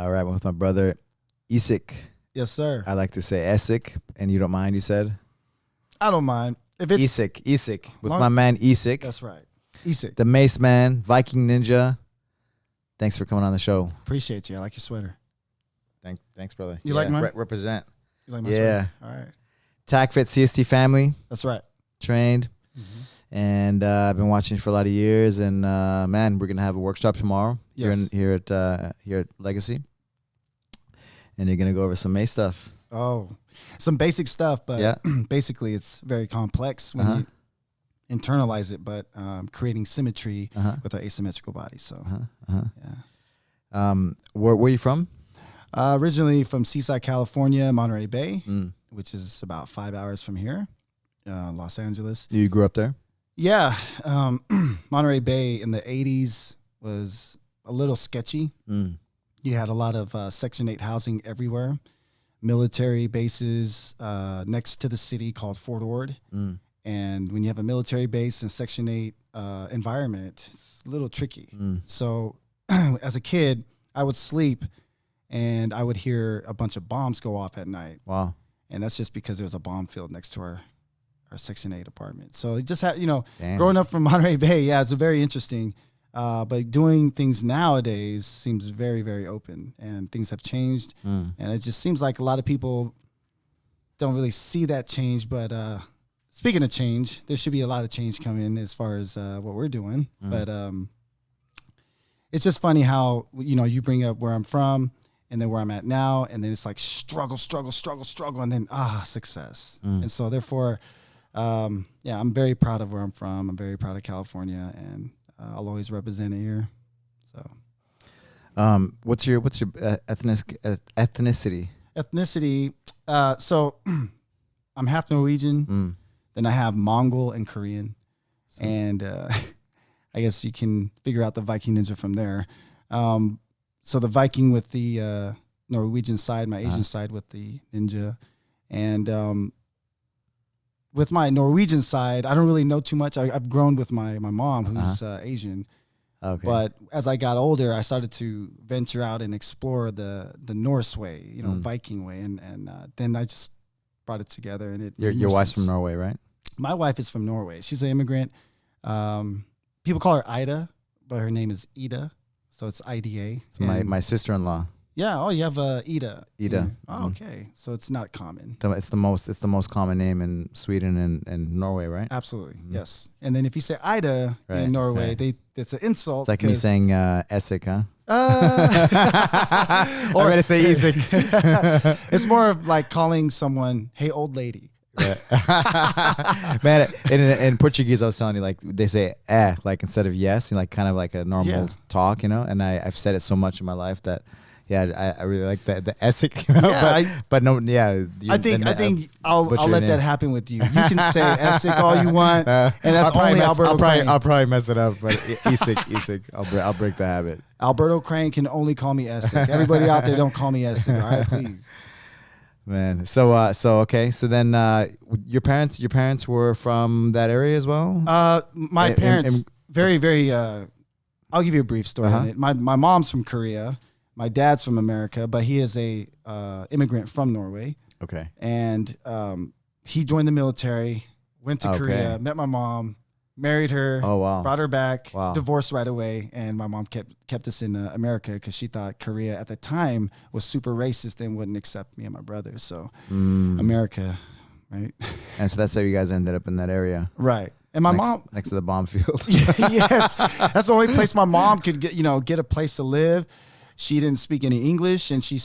All right, with my brother, Esik. Yes, sir. I like to say Esik, and you don't mind, you said? I don't mind. If it's Esik. With my man, Esik. That's right. Esik. The Mace Man, Viking Ninja. Thanks for coming on the show. Appreciate you. I like your sweater. Thanks, brother. You like mine? Represent. You like my sweater? All right. Tacit CST family. That's right. Trained. Mm-hmm. And I've been watching for a lot of years. And, man, we're going to have a workshop tomorrow here at Legacy. And you're going to go over some Mace stuff. Oh, some basic stuff, but basically it's very complex when you internalize it, but creating symmetry with our asymmetrical body. So, yeah. Where are you from? Originally from Seaside, California, Monterey Bay, which is about 5 hours from here, Los Angeles. You grew up there? Yeah. Monterey Bay in the 80s was a little sketchy. You had a lot of Section 8 housing everywhere. Military bases next to the city called Fort Ord. And when you have a military base in Section 8 environment, it's a little tricky. So as a kid, I would sleep and I would hear a bunch of bombs go off at night. Wow. And that's just because there was a bomb field next to our Section 8 apartment. So it just had, Damn. Growing up from Monterey Bay, it's a very interesting. But doing things nowadays seems very, very open, and things have changed. And it just seems like a lot of people don't really see that change. But speaking of change, there should be a lot of change coming as far as what we're doing. But it's just funny how, you bring up where I'm from and then where I'm at now. And then it's like struggle. And then, success. And so therefore, I'm very proud of where I'm from. I'm very proud of California, and I'll always represent it here. So, what's your ethnicity? Ethnicity. So, I'm half Norwegian. Then I have Mongol and Korean, and I guess you can figure out the Viking Ninja from there. So the Viking with the Norwegian side, my Asian side with the Ninja, and with my Norwegian side, I don't really know too much. I've grown with my mom, who's Asian. Okay. But as I got older, I started to venture out and explore the Norse way, Viking way, and then I just brought it together. And your wife's from Norway, right? My wife is from Norway. She's an immigrant. People call her Ida, but her name is Ida, so it's IDA. It's my sister-in-law. Yeah. Oh, you have Ida. Ida. Oh, okay. So it's not common. It's the most common name in Sweden and Norway, right? Absolutely. Yes. And then if you say Ida in Norway, it's an insult. It's like me saying Esik, huh? Or I'm gonna say Esik. It's more of like calling someone, "Hey, old lady." Man, in Portuguese, I was telling you, like they say like instead of yes, like kind of like a normal talk, and I've said it so much in my life that. Yeah, I really like the Esik, but no, yeah. I think I'll let that happen with you. You can say Esik all you want, and that's only Alberto Crane. I'll probably mess it up, but Esik, I'll break the habit. Alberto Crane can only call me Esik. Everybody out there, don't call me Esik, all right, please. Man, so okay, so then your parents were from that area as well? My parents, very, very. I'll give you a brief story on it. My mom's from Korea. My dad's from America, but he is a immigrant from Norway. Okay. And he joined the military, went to Korea, met my mom, married her, brought her back, divorced right away, and my mom kept us in America because she thought Korea at the time was super racist and wouldn't accept me and my brother. So America, right? And so that's how you guys ended up in that area. Right. And my mom next to the bomb field. Yes. That's the only place my mom could get a place to live. She didn't speak any English, and she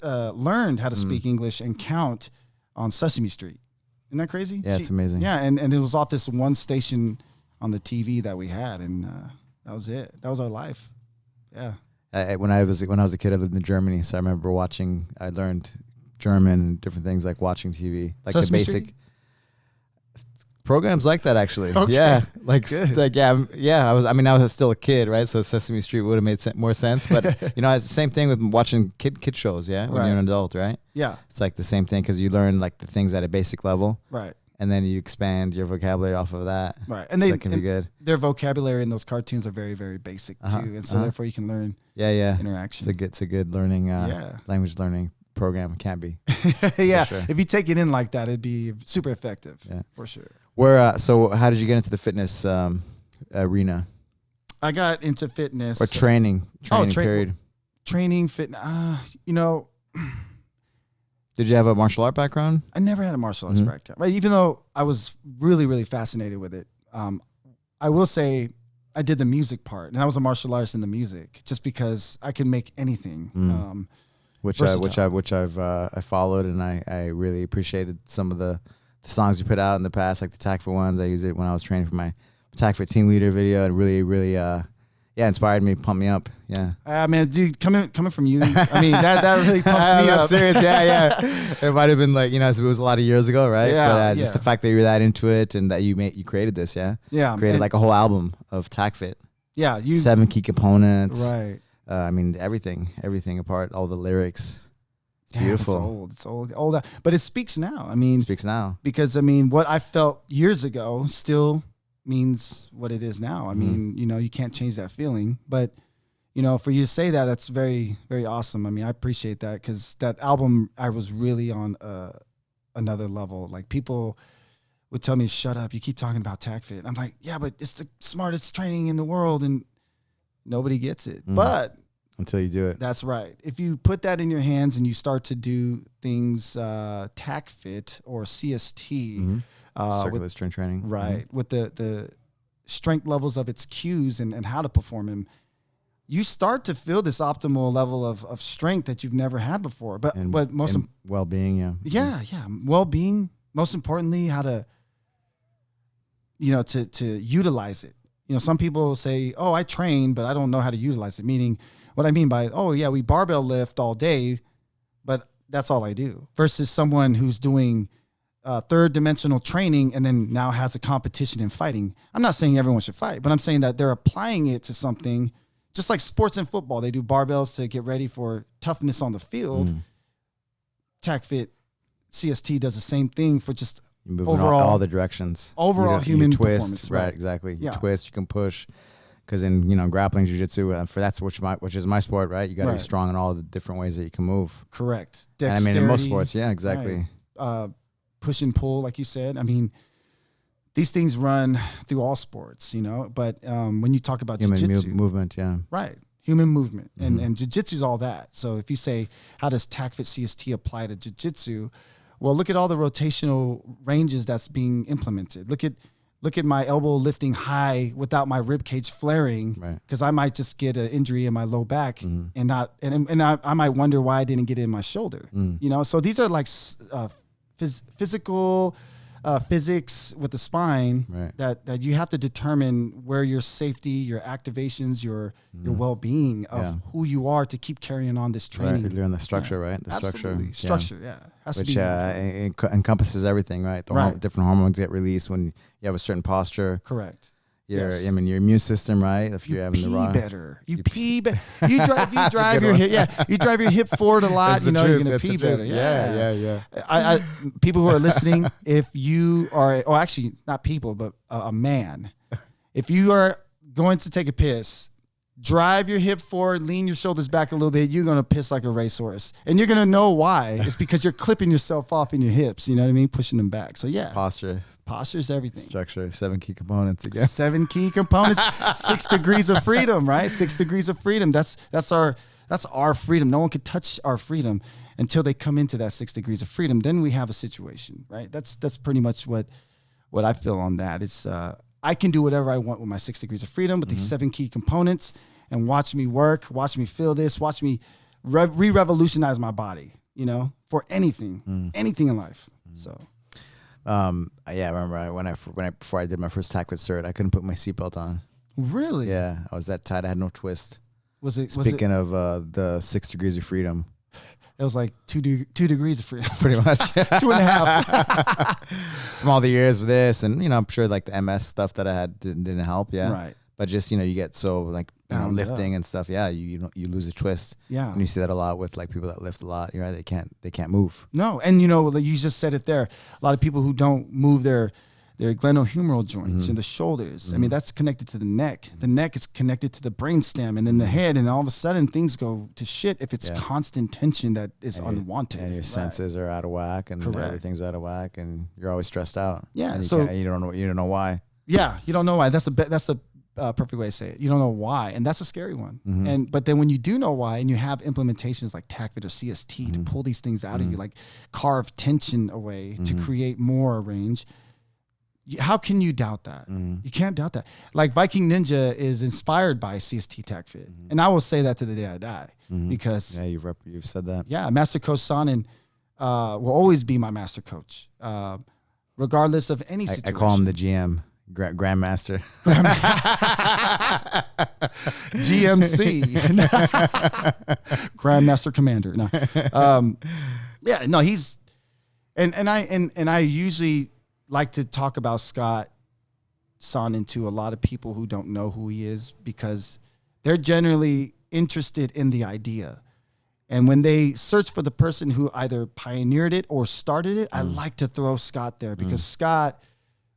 learned how to speak English and count on Sesame Street. Isn't that crazy? Yeah, it's amazing. Yeah, and it was off this one station on the TV that we had, and that was it. That was our life. Yeah. When I was a kid, I lived in Germany, so I remember I learned German and different things like watching TV, like Sesame the basic. Street? Programs like that, actually. Okay. Yeah, I was still a kid, right? So Sesame Street would have made more sense. But it's the same thing with watching kid shows. Yeah, when you're an adult, right? Yeah, it's like the same thing because you learn like the things at a basic level, right? and then you expand your vocabulary off of that. Right. And so that can be good. Their vocabulary in those cartoons are very, very basic too. And so therefore you can learn interaction. It's a good learning, language learning program. It can be. Yeah. Sure. If you take it in like that, it'd be super effective for sure. So how did you get into the fitness arena? I got into fitness. Or training period. Training, fitness. Did you have a martial art background? I never had a martial arts background. Right? Even though I was really, really fascinated with it. I will say I did the music part, and I was a martial artist in the music just because I can make anything. Which I've followed, and I really appreciated some of the songs you put out in the past, like the Tacit ones. I used it when I was training for my Tacit team leader video, and really inspired me, pumped me up. Yeah. Man, dude, coming from you, I mean that really pumps me up. I'm serious. Yeah. It might have been like, it was a lot of years ago, right? Yeah. But just the fact that you were that into it and that you created this, created like a whole album of Tacit. Yeah, 7 key components. Right. Everything apart, all the lyrics. It's beautiful. It's old, but it speaks now. I mean, it speaks now because what I felt years ago still means what it is now. I mean, you can't change that feeling, but for you to say that, that's very, very awesome. I mean, I appreciate that because that album, I was really on another level. Like people would tell me, "Shut up! You keep talking about Tacit." I'm like, "Yeah, but it's the smartest training in the world," and nobody gets it. But until you do it, that's right. If you put that in your hands and you start to do things, Tacit or CST. Circular strength training. Right. With the strength levels of its cues and how to perform them, you start to feel this optimal level of strength that you've never had before. But well-being, Yeah. Well-being, most importantly, how to, to utilize it. Some people say, "Oh, I train, but I don't know how to utilize it." Meaning what I mean by, "Oh yeah, we barbell lift all day, but that's all I do." Versus someone who's doing third dimensional training and then now has a competition in fighting. I'm not saying everyone should fight, but I'm saying that they're applying it to something just like sports and football. They do barbells to get ready for toughness on the field. Tacit CST does the same thing for just overall all the directions. Overall human performance. Right, exactly. You twist, you can push. Because in grappling, jiu-jitsu, that's which is my sport, right? You got to be strong in all the different ways that you can move. Correct. Dexterity, and in most sports, exactly. Right. Push and pull, like you said. I mean, these things run through all sports, But when you talk about jiu-jitsu, movement, right, human movement, and jiu-jitsu is all that. So if you say, how does Tacit CST apply to jiu-jitsu? Well, look at all the rotational ranges that's being implemented. Look at my elbow lifting high without my rib cage flaring, because I might just get an injury in my low back and I might wonder why I didn't get it in my shoulder. So these are like physical physics with the spine that you have to determine where your safety, your activations, your well-being of who you are to keep carrying on this training. Right, learn the structure, right? The Absolutely. Structure, Which encompasses everything, right? Different hormones get released when you have a certain posture. Correct. Your immune system, right? If you're having the wrong, better. You pee better. You drive your hip. Yeah, you drive your hip forward a lot. You're gonna pee better. Yeah. I people who are listening, if you are, or actually not people, but a man, if you are going to take a piss, drive your hip forward, lean your shoulders back a little bit. You're gonna piss like a racehorse, and you're gonna know why. It's because you're clipping yourself off in your hips. You know what I mean? Pushing them back. So posture is everything. Structure, 7 key components again. 7 key components. 6 degrees of freedom, right? 6 degrees of freedom. That's our freedom. No one could touch our freedom until they come into that 6 degrees of freedom. Then we have a situation, right? That's pretty much what I feel on that. It's I can do whatever I want with my 6 degrees of freedom with these 7 key components, and watch me work, watch me feel this, watch me revolutionize my body, for anything in life. So. I remember before I did my first Tacit Cert, I couldn't put my seatbelt on. Really? Yeah, I was that tight. I had no twist. Speaking of the 6 degrees of freedom, it was like 2 degrees of freedom, pretty much. 2.5. From all the years with this, and I'm sure like the MS stuff that I had didn't help. Yeah, right. But just you get so like lifting and stuff. Yeah, you lose a twist. Yeah, and you see that a lot with like people that lift a lot. You're right, they can't move. No, and you just said it there. A lot of people who don't move their glenohumeral joints and the shoulders. I mean, that's connected to the neck. The neck is connected to the brainstem and then the head, and all of a sudden things go to shit if it's constant tension that is unwanted. And your senses are out of whack, and everything's out of whack, and you're always stressed out. Yeah, and so you don't know why. Yeah, you don't know why. That's the perfect way to say it. You don't know why, and that's a scary one. But then when you do know why, and you have implementations like Tacit or CST to pull these things out of you, like carve tension away to create more range. How can you doubt that? You can't doubt that. Like Viking Ninja is inspired by CST Tacfit. And I will say that to the day I die because you've said that. Yeah, Master Coach Sonnen will always be my master coach, regardless of any situation. I call him the GM, Grandmaster. GMC, Grandmaster Commander. No, he's and I usually like to talk about Scott Sonnen to a lot of people who don't know who he is because they're generally interested in the idea. And when they search for the person who either pioneered it or started it, I like to throw Scott there because Scott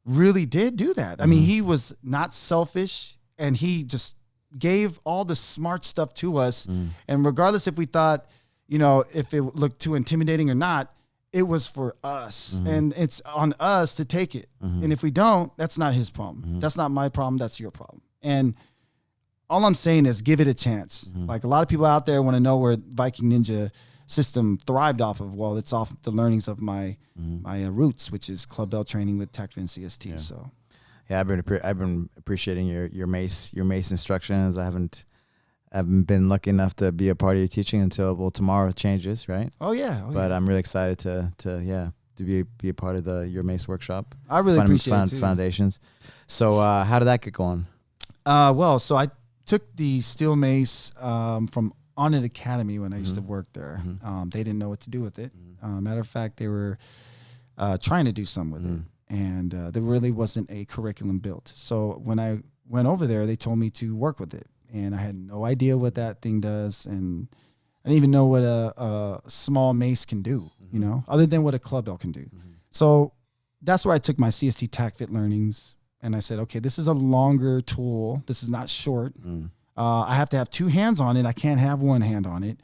really did do that. I mean, he was not selfish and he just gave all the smart stuff to us. And regardless if we thought, if it looked too intimidating or not, it was for us, and it's on us to take it. And if we don't, that's not his problem. That's not my problem. That's your problem. And all I'm saying is give it a chance. Like a lot of people out there want to know where Viking Ninja system thrived off of. Well, it's off the learnings of my roots, which is club bell training with Tacfit and CST. Yeah. So, yeah, I've been appreciating your mace instructions. I haven't been lucky enough to be a part of your teaching until tomorrow changes, right? Oh yeah. But I'm really excited to be a part of your mace workshop. I really appreciate it too. Foundations. So how did that get going? So I took the steel mace from Onnit Academy when I used to work there. They didn't know what to do with it. Matter of fact, they were trying to do something with it, and there really wasn't a curriculum built. So when I went over there, they told me to work with it. And I had no idea what that thing does. And I didn't even know what a small mace can do, other than what a club bell can do. So that's where I took my CST Tacfit learnings. And I said, okay, this is a longer tool. This is not short. I have to have two hands on it. I can't have one hand on it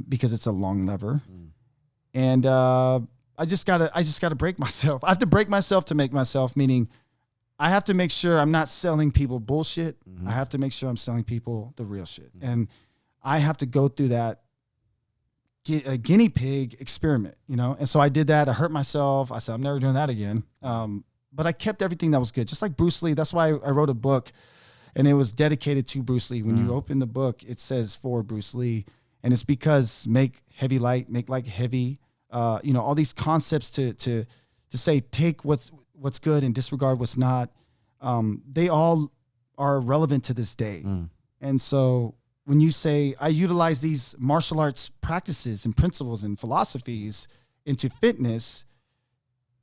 because it's a long lever. And I just gotta break myself. I have to break myself to make myself, meaning I have to make sure I'm not selling people bullshit. I have to make sure I'm selling people the real shit. And I have to go through that guinea pig experiment, And so I did that. I hurt myself. I said, I'm never doing that again. But I kept everything that was good. Just like Bruce Lee. That's why I wrote a book and it was dedicated to Bruce Lee. When you open the book, it says for Bruce Lee. And it's because make heavy light, make light heavy. All these concepts to say, take what's good and disregard what's not. They all are relevant to this day. And so when you say, I utilize these martial arts practices and principles and philosophies into fitness,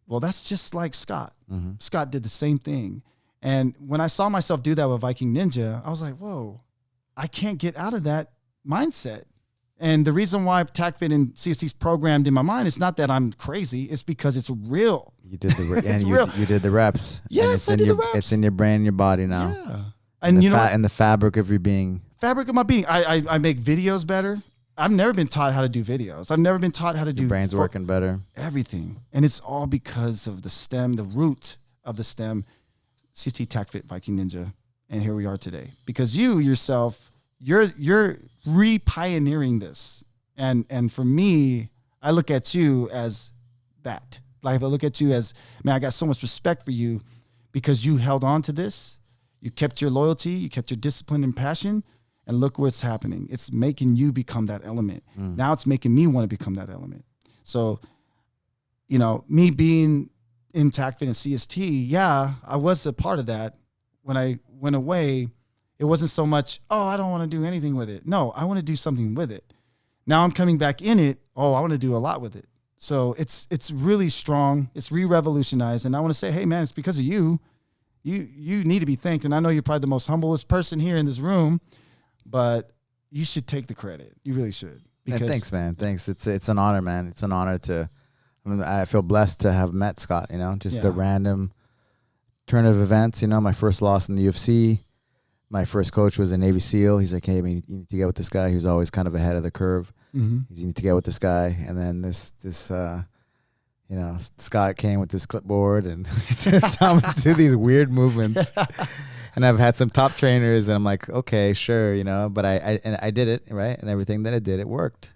well, that's just like Scott. Scott did the same thing. And when I saw myself do that with Viking Ninja, I was like, whoa, I can't get out of that mindset. And the reason why Tacfit and CST's programmed in my mind is not that I'm crazy. It's because it's real. You did you did the reps. Yes, I did the reps. It's in your brain and your body now. Yeah. And and the fabric of your being. Fabric of my being. I make videos better. I've never been taught how to do videos. I've never been taught how to do. Your brain's working better. Everything. And it's all because of the stem, the root of the stem, CST Tacfit Viking Ninja. And here we are today. Because you yourself, you're re-pioneering this. And for me, I look at you as that. Like I look at you as, man, I got so much respect for you because you held on to this. You kept your loyalty, you kept your discipline and passion, and look what's happening. It's making you become that element. Now it's making me want to become that element. So, me being in Tacfit and CST, yeah, I was a part of that. When I went away, it wasn't so much, oh, I don't want to do anything with it. No, I want to do something with it. Now I'm coming back in it. Oh, I want to do a lot with it. So it's really strong. It's re-revolutionized. And I want to say, hey, man, it's because of you. you need to be thanked. And I know you're probably the most humblest person here in this room, but you should take the credit. You really should. Because thanks, man. Thanks. It's an honor, man. It's an honor to. I feel blessed to have met Scott. Just a random turn of events. My first loss in the UFC. My first coach was a Navy SEAL. He's like, hey, I mean, you need to get with this guy. He was always kind of ahead of the curve. You need to get with this guy. And then this Scott came with this clipboard and tell me to do these weird movements. And I've had some top trainers, and I'm like, okay, sure, but I did it, right? And everything that I did, it worked.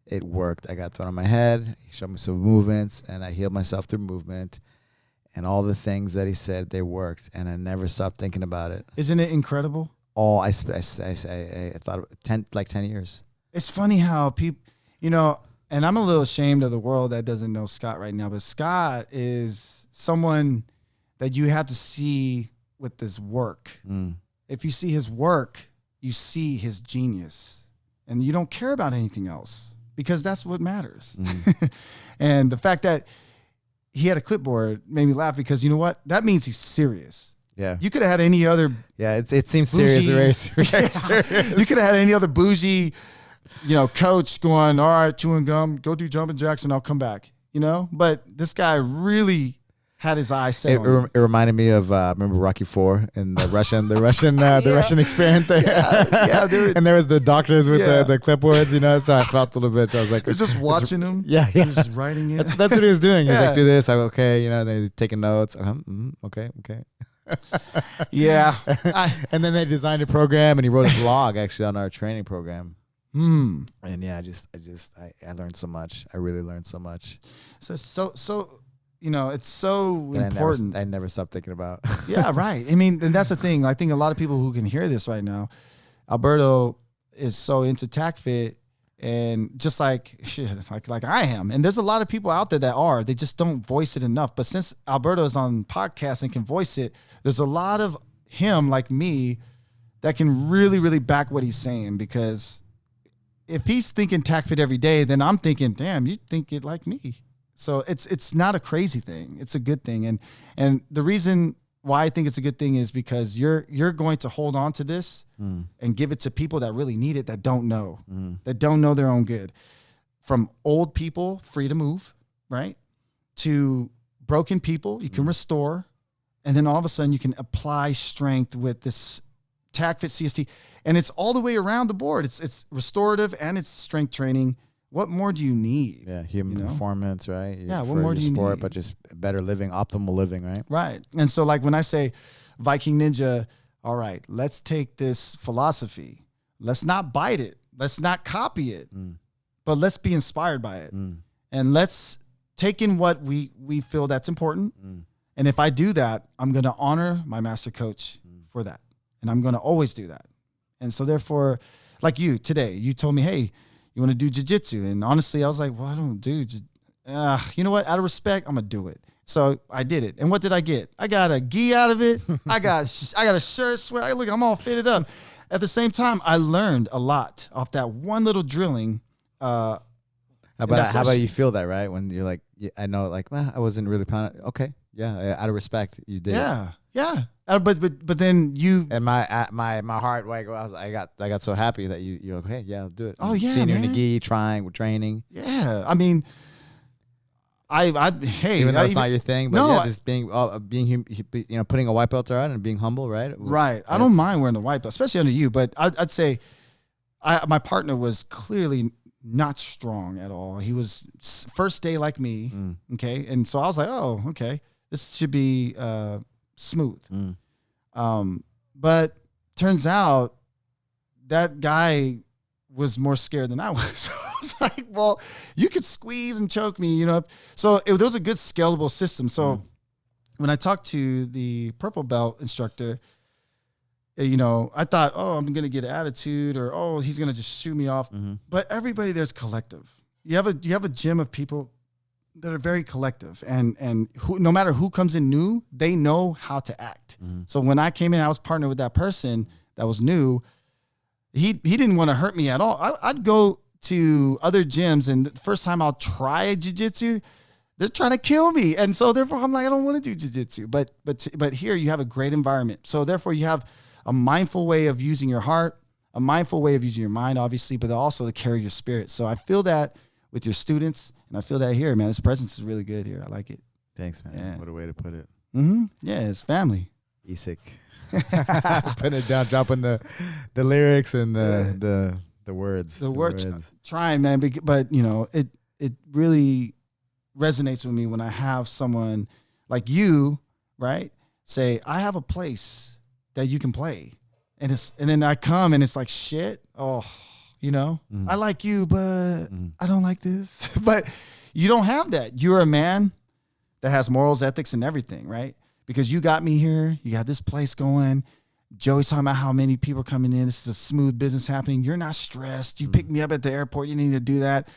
It worked. I got thrown on my head. He showed me some movements, and I healed myself through movement. And all the things that he said, they worked, and I never stopped thinking about it. Isn't it incredible? Oh, I thought 10 years. It's funny how people, and I'm a little ashamed of the world that doesn't know Scott right now, but Scott is someone that you have to see with this work. If you see his work, you see his genius, and you don't care about anything else because that's what matters. And the fact that he had a clipboard made me laugh because you know what? That means he's serious. Yeah. You could have had any other. Yeah, it seems serious. Very serious. You could have had any other bougie, coach going, all right, chewing gum, go do jumping jacks and I'll come back, But this guy really had his eyes set on him. It reminded me of remember Rocky IV and the Russian experiment there. Yeah, dude. And there was the doctors with the clipboards, so I felt a little bit. I was like, he's just watching him. Yeah. Just writing it. That's what he was doing. He's like, do this. I'm okay. Then he's taking notes. Okay. Yeah. And then they designed a program, and he wrote a blog actually on our training program. And yeah, I learned so much. I really learned so much. So it's so important. I never stopped thinking about. Yeah, right. I mean, and that's the thing. I think a lot of people who can hear this right now, Alberto is so into TacFit, and just like I am. And there's a lot of people out there that are. They just don't voice it enough. But since Alberto is on podcasts and can voice it, there's a lot of him like me that can really, really back what he's saying. Because if he's thinking TacFit every day, then I'm thinking, damn, you think it like me. So it's not a crazy thing. It's a good thing. And the reason why I think it's a good thing is because you're going to hold on to this and give it to people that really need it, that don't know their own good. From old people, free to move, right? To broken people, you can restore. And then all of a sudden you can apply strength with this TacFit CST. And it's all the way around the board. It's restorative and it's strength training. What more do you need? Yeah, human performance, right? What more do you need? But just better living, optimal living, right? Right. And so like when I say Viking Ninja, all right, let's take this philosophy. Let's not bite it. Let's not copy it. But let's be inspired by it. And let's take in what we feel that's important. And if I do that, I'm going to honor my master coach for that. And I'm going to always do that. And so therefore, like you today, you told me, hey, you want to do jiu-jitsu? And honestly, I was like, well, I don't do you know what? Out of respect, I'm going to do it. So I did it. And what did I get? I got a gi out of it. I got a shirt, sweat. Look, I'm all fitted up. At the same time, I learned a lot off that one little drilling. How about you feel that, right? When you're like, I know, like, well, I wasn't really planning. Okay. Yeah. Out of respect, you did. Yeah. Yeah. But then you and my heart, like, I got so happy that you're okay. Yeah, I'll do it. Oh yeah, seeing you in the gi, we're training. Yeah, I mean, hey, even though it's not your thing, but no, just being putting a white belt on and being humble, right? Right. I don't mind wearing the white belt, especially under you. But I'd say, my partner was clearly not strong at all. He was first day like me. Okay, and so I was like, oh, okay, this should be smooth. But turns out that guy was more scared than I was. So I was like, well, you could squeeze and choke me, So there was a good scalable system. So when I talked to the purple belt instructor, I thought, oh, I'm going to get an attitude, or, oh, he's going to just shoot me off. But everybody there's collective. You have a gym of people that are very collective, and who, no matter who comes in new, they know how to act. So when I came in, I was partnered with that person that was new. He didn't want to hurt me at all. I'd go to other gyms, and the first time I'll try jiu-jitsu, they're trying to kill me. And so therefore I'm like, I don't want to do jiu-jitsu. But here you have a great environment. So therefore you have a mindful way of using your heart, a mindful way of using your mind, obviously, but also to carry your spirit. So I feel that with your students, and I feel that here, man. This presence is really good here. I like it. Thanks, man. Yeah. What a way to put it. Yeah, it's family. Esik. Putting it down, dropping the lyrics and the words. The words. Trying, man, but you know, it really resonates with me when I have someone like you, right? Say, I have a place that you can play. And then I come and it's like, shit. Oh, you know, I like you, but I don't like this. But you don't have that. You're a man that has morals, ethics, and everything, right? Because you got me here. You got this place going. Joey's talking about how many people are coming in. This is a smooth business happening. You're not stressed. You picked me up at the airport. You didn't need to do that.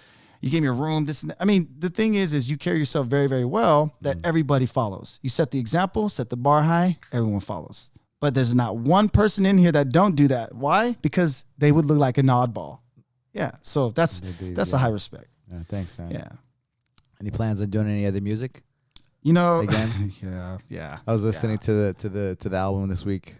You gave me a room. This and that. I mean, the thing is you carry yourself very, very well that everybody follows. You set the example, set the bar high, everyone follows. But there's not one person in here that don't do that. Why? Because they would look like an oddball. Yeah. So that's a high respect. Yeah, thanks, man. Yeah. Any plans on doing any other music? You know, again, yeah. I was listening to the album this week.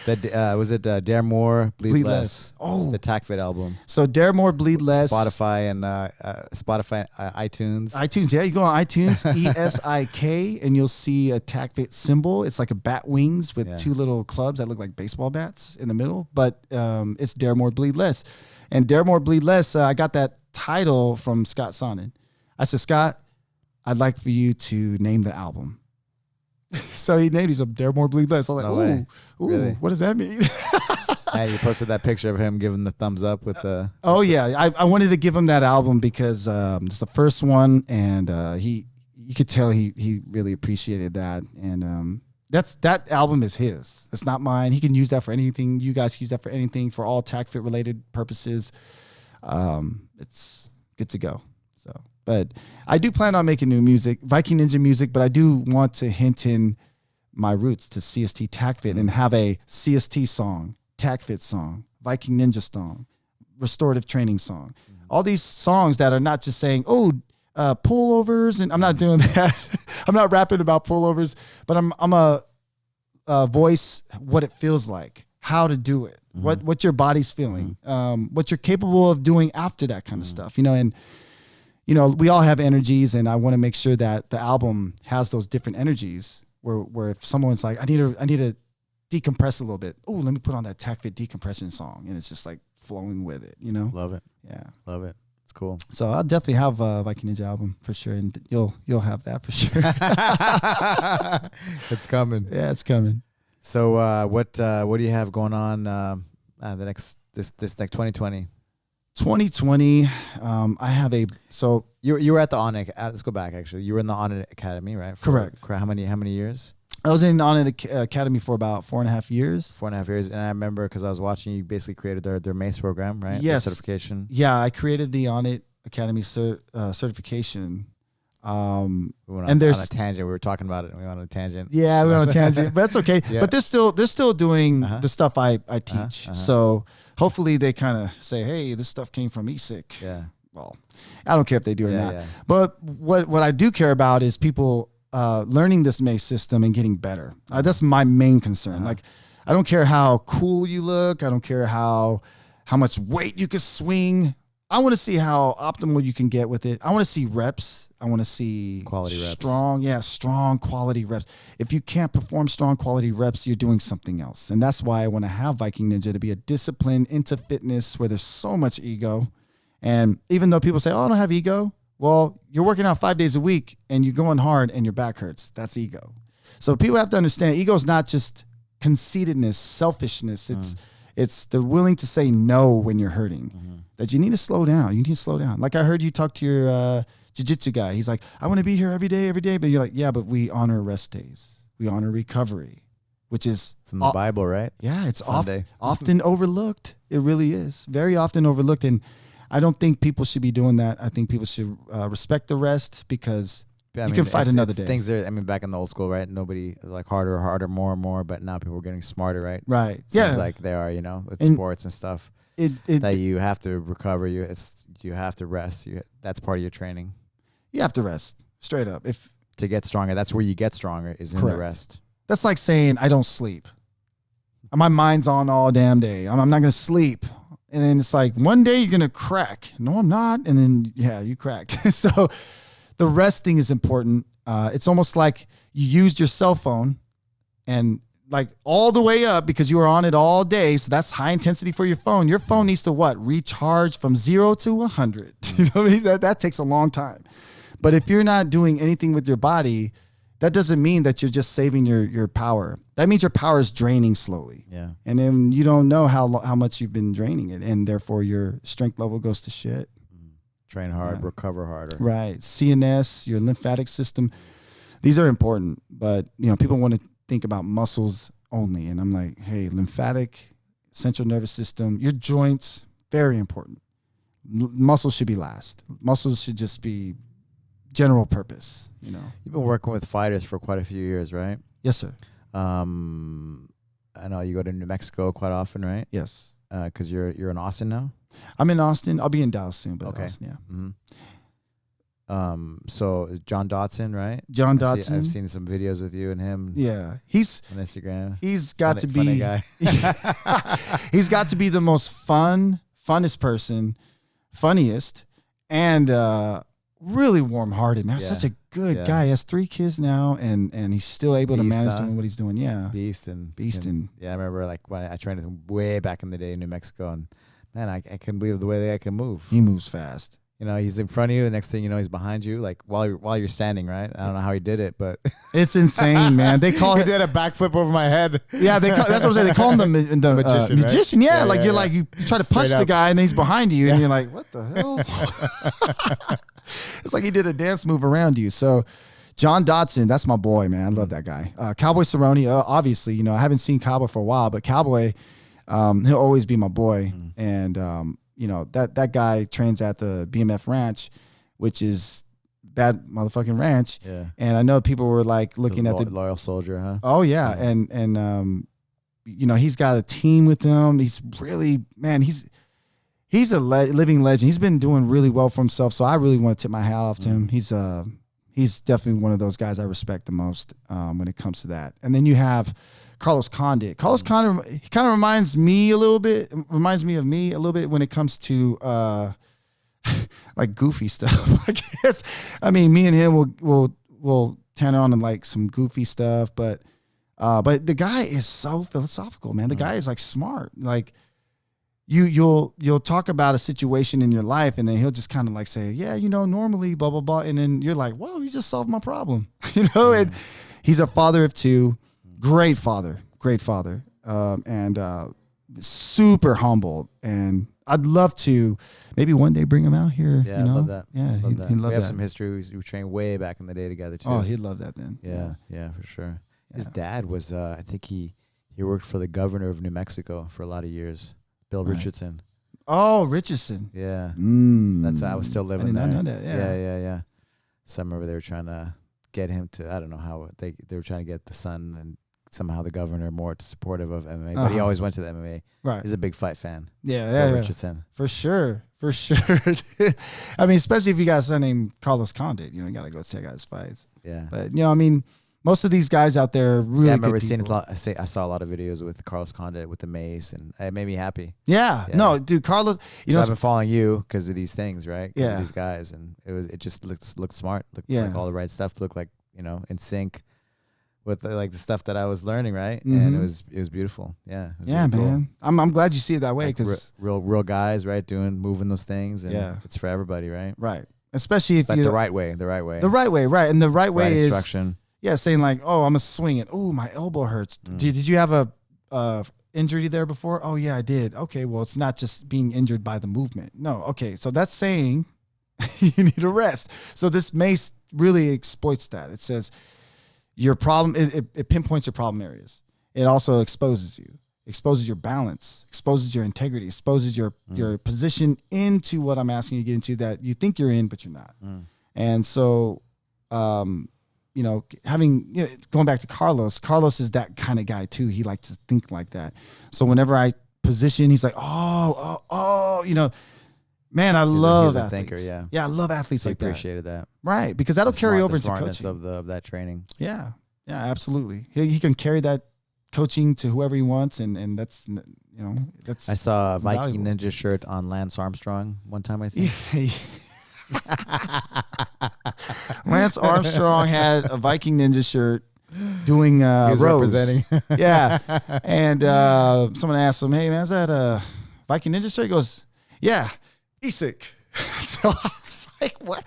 That was it. Dare More, Bleed Less. Oh, the Tacit album. So Dare More, Bleed Less. Spotify and iTunes. iTunes, yeah. You go on iTunes, ESIK, and you'll see a Tacit symbol. It's like a bat wings with two little clubs that look like baseball bats in the middle. But it's Dare More, Bleed Less, and Dare More, Bleed Less. I got that title from Scott Sonnen. I said, Scott, I'd like for you to name the album. So he named it Dare More, Bleed Less. I was like, ooh, really? What does that mean? Hey, you posted that picture of him giving the thumbs up with the. Oh yeah, I wanted to give him that album because it's the first one, and you could tell he really appreciated that, and that album is his. It's not mine. He can use that for anything. You guys can use that for anything, for all Tacit related purposes. It's good to go. So. But I do plan on making new music, Viking Ninja music, but I do want to hint in my roots to CST Tacit and have a CST song, Tacit song, Viking Ninja song, restorative training song. All these songs that are not just saying, pullovers, and I'm not doing that. I'm not rapping about pullovers, but I'm a voice what it feels like, how to do it, what your body's feeling, what you're capable of doing after that kind of stuff, you know, and you know, we all have energies, and I want to make sure that the album has those different energies where if someone's like, I need to decompress a little bit. Oh, let me put on that Tacit decompression song. And it's just like flowing with it, you know? Love it. Yeah. Love it. It's cool. So I'll definitely have a Viking Ninja album for sure. And you'll have that for sure. It's coming. Yeah, it's coming. So what do you have going on this 2020? 2020, I have you were at the Onnit. Let's go back. Actually, you were in the Onnit Academy, right? Correct. How many years? I was in Onnit Academy for about 4.5 years. 4.5 years, and I remember because I was watching you basically created their Mace program, right? Yes. The certification. Yeah, I created the Onnit Academy certification. We went on a tangent. We were talking about it, and we went on a tangent. Yeah, we went on a tangent, but that's okay. Yeah. But they're still doing the stuff I teach. So hopefully they kind of say, hey, this stuff came from Esik. Yeah. Well, I don't care if they do or not. Yeah. But what I do care about is people learning this Mace system and getting better. That's my main concern. Like, I don't care how cool you look. I don't care how much weight you can swing. I want to see how optimal you can get with it. I want to see reps. I want to see quality reps. Strong quality reps. If you can't perform strong quality reps, you're doing something else. And that's why I want to have Viking Ninja to be a discipline into fitness where there's so much ego. And even though people say, oh, I don't have ego. Well, you're working out 5 days a week and you're going hard and your back hurts. That's ego. So people have to understand ego is not just conceitedness, selfishness. It's the willing to say no when you're hurting. That you need to slow down. You need to slow down. Like I heard you talk to your jiu-jitsu guy. He's like, I want to be here every day. But you're like, yeah, but we honor rest days. We honor recovery, which is... It's in the Bible, right? Yeah, it's often overlooked. It really is. Very often overlooked. And I don't think people should be doing that. I think people should respect the rest because you can fight another day. Things are, back in the old school, right? Nobody like harder, more and more. But now people are getting smarter, right? Right. Seems like they are, with sports and stuff. That you have to recover. You have to rest. That's part of your training. You have to rest straight up. If to get stronger, that's where you get stronger is in the rest. That's like saying I don't sleep. My mind's on all damn day. I'm not going to sleep. And then it's like one day you're going to crack. No, I'm not. And then, yeah, you cracked. So the rest thing is important. It's almost like you used your cell phone and like all the way up because you were on it all day. So that's high intensity for your phone. Your phone needs to what? Recharge from 0 to 100. You know what I mean? That takes a long time. But if you're not doing anything with your body, that doesn't mean that you're just saving your power. That means your power is draining slowly. Yeah. And then you don't know how much you've been draining it. And therefore your strength level goes to shit. Train hard, recover harder. Right. CNS, your lymphatic system. These are important. But, people want to think about muscles only. And I'm like, hey, lymphatic, central nervous system, your joints, very important. Muscles should be last. Muscles should just be general purpose. You've been working with fighters for quite a few years, right? Yes, sir. I know you go to New Mexico quite often, right? Yes. Because you're in Austin now. I'm in Austin. I'll be in Dallas soon, but okay. Austin, yeah. Mm-hmm. So John Dodson, right? John Dodson. I've seen some videos with you and him. Yeah, he's on Instagram. He's got to be funny guy. He's got to be the most funnest person, funniest, and really warm-hearted, man. Yeah. Such a good guy. He has 3 kids now, and he's still able to manage doing what he's doing. Yeah, Beast. Yeah, I remember like when I trained with him way back in the day in New Mexico, and man, I couldn't believe the way that guy can move. He moves fast. He's in front of you. The next thing you know, he's behind you, like while you're standing. Right? I don't know how he did it, but it's insane, man. They call he did a backflip over my head. Yeah, that's what I'm saying. They call him the magician. Magician, right? Yeah, like you're like you try to punch the guy, and then he's behind you, and you're like, what the hell? It's like he did a dance move around you. So John Dodson, that's my boy, man. I love that guy. Cowboy Cerrone, obviously, I haven't seen Cowboy for a while, but Cowboy, he'll always be my boy. And, that guy trains at the BMF Ranch, which is that motherfucking ranch. Yeah. And I know people were like looking at the loyal soldier, huh? Oh yeah. And he's got a team with him. He's really, man, he's a living legend. He's been doing really well for himself. So I really want to tip my hat off to him. He's definitely one of those guys I respect the most when it comes to that. And then you have Carlos Condit. Carlos Condit, he kind of reminds me of me a little bit when it comes to like goofy stuff. I guess. I mean, me and him will turn on and like some goofy stuff, but the guy is so philosophical, man. The guy is like smart. Like you'll talk about a situation in your life, and then he'll just kind of like say, yeah, normally blah blah blah, and then you're like, whoa, you just solved my problem, And he's a father of 2, great father, and super humble. And I'd love to maybe one day bring him out here. Yeah, I love that. Yeah, he'd love that. We have some history. We trained way back in the day together too. Oh, he'd love that then. Yeah, for sure. Yeah. His dad was, I think he worked for the governor of New Mexico for a lot of years. Bill Richardson. Oh, Richardson. Yeah. That's why I was still living there. I didn't know that. Yeah. So I remember they were trying to get him to, I don't know how, they were trying to get the son and somehow the governor more supportive of MMA, but he always went to the MMA. Right. He's a big fight fan. Yeah. Richardson. For sure. I mean, especially if you got a son named Carlos Condit, you got to go check out his fights. Yeah. But, most of these guys out there are really I remember good seeing people. I saw a lot of videos with Carlos Condit with the mace, and it made me happy. Yeah. No, dude, Carlos. So I've been following you because of these things, right? Yeah. Of these guys, and it just looked smart. Looked like all the right stuff. Looked like in sync with like the stuff that I was learning, right? And it was beautiful. Yeah. It was yeah, really man. Cool. I'm glad you see it that way because real guys, right? Moving those things, and it's for everybody, right? Right. Especially if you the right way. The right way, right? And the right way is instruction. Yeah, saying like, oh, I'm a swinging. Oh, my elbow hurts. Did you have a injury there before? Oh, yeah, I did. Okay, well, it's not just being injured by the movement. No, okay, so that's saying you need a rest. So this mace really exploits that. It says your problem, it pinpoints your problem areas. It also exposes you, exposes your balance, exposes your integrity, exposes your position into what I'm asking you to get into that you think you're in, but you're not. And so, going back to Carlos is that kind of guy too. He likes to think like that. So whenever I position, he's like, Man, I love athletes. Thinker, yeah. Yeah, I love athletes like that. Appreciated that. Right, because that'll carry over into smartness coaching. of that training. Yeah, absolutely. He can carry that coaching to whoever he wants, and that's, that's. I saw a Viking invaluable. Ninja shirt on Lance Armstrong one time, I think. Lance Armstrong had a Viking Ninja shirt doing rows. Representing. Yeah, and someone asked him, "Hey man, is that a Viking Ninja shirt?" He goes, "Yeah, Esik." So I was like, "What?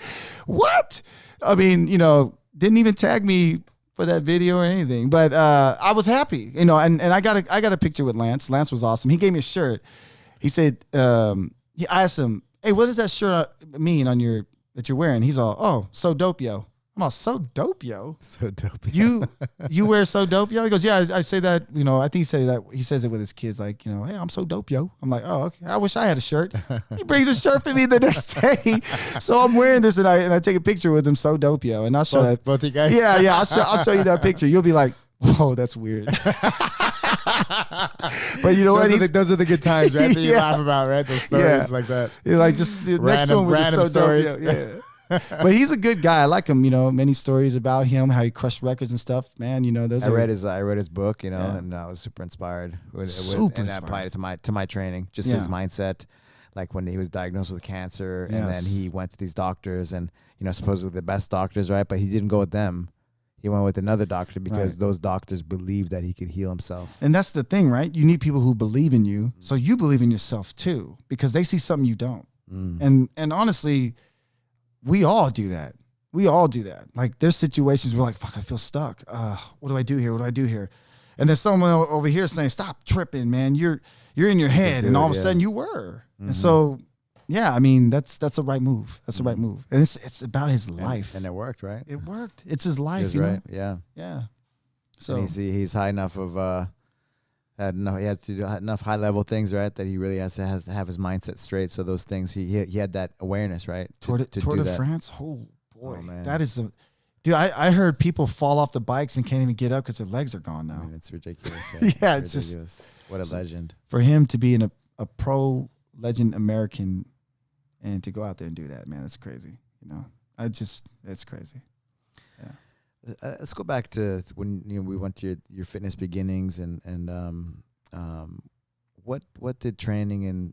What?" I mean, didn't even tag me for that video or anything, but I was happy, and I got a picture with Lance. Lance was awesome. He gave me a shirt. He said, I asked him, "Hey, what does that shirt mean on that you're wearing?" He's all, "Oh, so dope, yo." I'm all, "So dope, yo." So dope. Yo. You wear so dope, yo? He goes, "Yeah, I say that, I think he said that. He says it with his kids, like, "Hey, I'm so dope, yo." I'm like, "Oh, okay. I wish I had a shirt." He brings a shirt for me the next day. So I'm wearing this and I take a picture with him, so dope, yo. And I'll show that. Both you guys? Yeah, I'll show you that picture. You'll be like, "Whoa, that's weird." But you know what? Those are the good times, right? That you laugh about, right? Those stories like that. Like just next to him with random so stories. dope, yeah. But he's a good guy. I like him. Many stories about him, how he crushed records and stuff. Man, those. I read his book, and I was super inspired. And I applied it to my training. Just his mindset, like when he was diagnosed with cancer, and then he went to these doctors, and supposedly the best doctors, right? But he didn't go with them. He went with another doctor because those doctors believed that he could heal himself. And that's the thing, right? You need people who believe in you, so you believe in yourself too, because they see something you don't. And honestly, we all do that. Like there's situations where like, fuck, I feel stuck. What do I do here? What do I do here? And there's someone over here saying, "Stop tripping, man. You're in your head." And all of a sudden you were. And so, yeah, I mean, that's the right move. That's the right move. And it's about his life. And it worked, right? It worked. It's his life. Right. Yeah. Yeah. So and he's high enough of he has to do enough high level things, right? That he really has to have his mindset straight. So those things he had that awareness, right? Tour de France. Oh boy, that is dude. I heard people fall off the bikes and can't even get up because their legs are gone now. I mean, it's ridiculous. Yeah, it's ridiculous. Just what a legend for him to be a pro legend American and to go out there and do that. Man, it's crazy. It's crazy. Yeah. Let's go back to when we went to your fitness beginnings and what did training and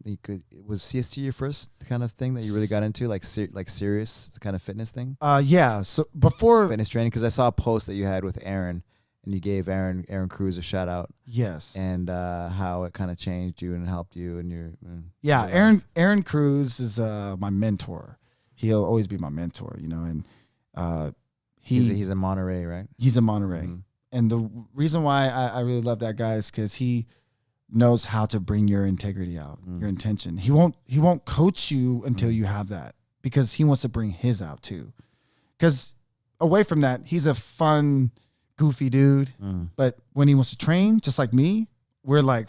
was CST your first kind of thing that you really got into, like serious kind of fitness thing? Yeah. So before fitness training, because I saw a post that you had with Aaron and you gave Aaron Cruz a shout out. Yes. And how it kind of changed you and helped you and your Aaron Cruz is my mentor. He'll always be my mentor, and he's in Monterey, right? He's in Monterey. And the reason why I really love that guy is because he knows how to bring your integrity out, your intention. He won't coach you until you have that, because he wants to bring his out too. Because away from that, he's a fun, goofy dude. But when he wants to train, just like me, we're like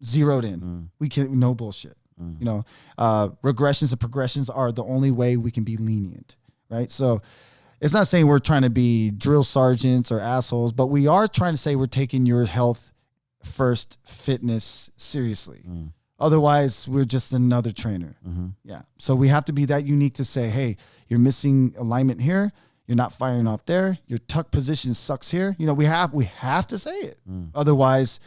zeroed in. We can no bullshit. Regressions and progressions are the only way we can be lenient, right? So it's not saying we're trying to be drill sergeants or assholes, but we are trying to say we're taking your health first fitness seriously. Otherwise, we're just another trainer. Yeah. So we have to be that unique to say, hey, you're missing alignment here. You're not firing off there. Your tuck position sucks here. We have to say it. Otherwise,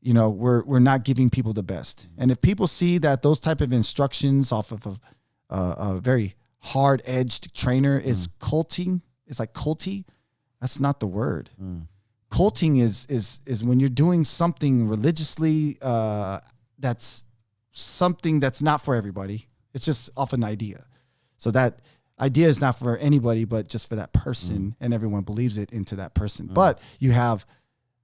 we're not giving people the best. And if people see that those type of instructions off of a very hard-edged trainer is culting, it's like culty, that's not the word. Culting is when you're doing something religiously that's something that's not for everybody. It's just off an idea. So that idea is not for anybody, but just for that person, and everyone believes it into that person. But you have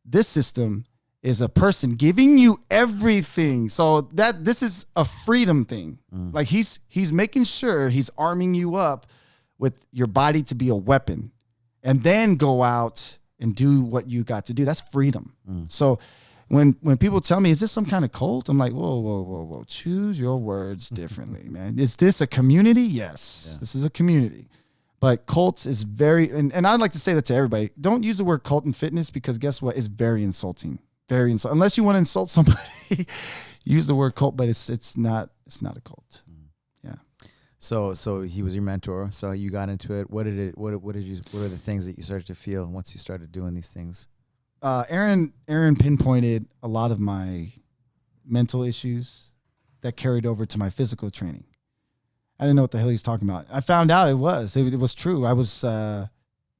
this system is a person giving you everything. So this is a freedom thing. Like he's making sure he's arming you up with your body to be a weapon, and then go out and do what you got to do. That's freedom. So when people tell me, is this some kind of cult? I'm like, whoa. Choose your words differently, man. Is this a community? Yes, this is a community. But cult is very, and I'd like to say that to everybody. Don't use the word cult in fitness, because guess what? It's very insulting. Very insulting. Unless you want to insult somebody, use the word cult, but it's not a cult. Yeah. So he was your mentor. So you got into it. What are the things that you started to feel once you started doing these things? Aaron pinpointed a lot of my mental issues that carried over to my physical training. I didn't know what the hell he was talking about. I found out it was true. I was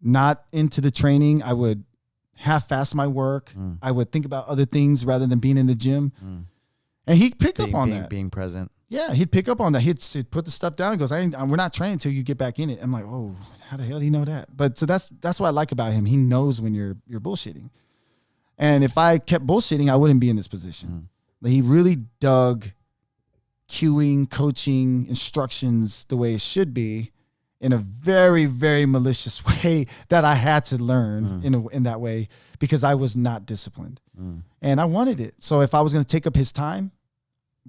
not into the training. I would half-ass my work. I would think about other things rather than being in the gym. And he'd pick up on that. Being present. Yeah, he'd pick up on that. He'd put the stuff down and goes, we're not training until you get back in it. I'm like, oh, how the hell do you know that? But so that's what I like about him. He knows when you're bullshitting. And if I kept bullshitting, I wouldn't be in this position. But he really dug cueing, coaching, instructions the way it should be in a very, very malicious way that I had to learn in that way because I was not disciplined. And I wanted it. So if I was going to take up his time,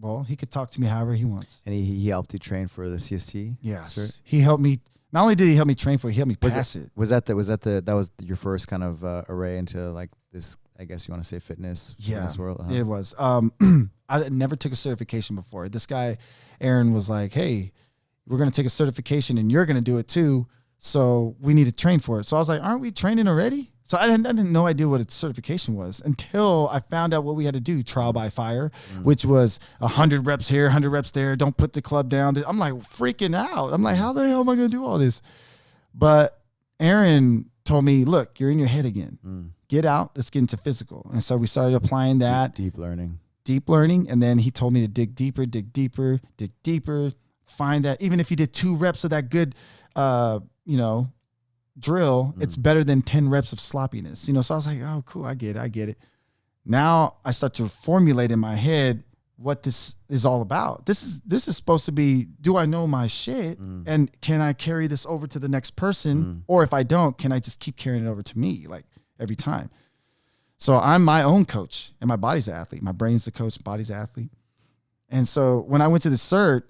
well, he could talk to me however he wants. And he helped you train for the CST? Yes. Cert? He helped me. Not only did he help me train for it, he helped me pass it. That was your first kind of array into like this, I guess you want to say fitness world? It was. I never took a certification before. This guy, Aaron, was like, hey, we're going to take a certification and you're going to do it too. So we need to train for it. So I was like, aren't we training already? So I had no idea what a certification was until I found out what we had to do, trial by fire, which was 100 reps here, 100 reps there. Don't put the club down. I'm like freaking out. I'm like, how the hell am I going to do all this? But Aaron told me, look, you're in your head again. Get out. Let's get into physical. And so we started applying that. Deep learning. And then he told me to dig deeper, find that. Even if you did 2 reps of that good, drill, it's better than 10 reps of sloppiness. So I was like, oh, cool. I get it. Now I start to formulate in my head what this is all about. This is supposed to be, do I know my shit? And can I carry this over to the next person? Or if I don't, can I just keep carrying it over to me like every time? So I'm my own coach and my body's the athlete. My brain's the coach, body's the athlete. And so when I went to the Cert,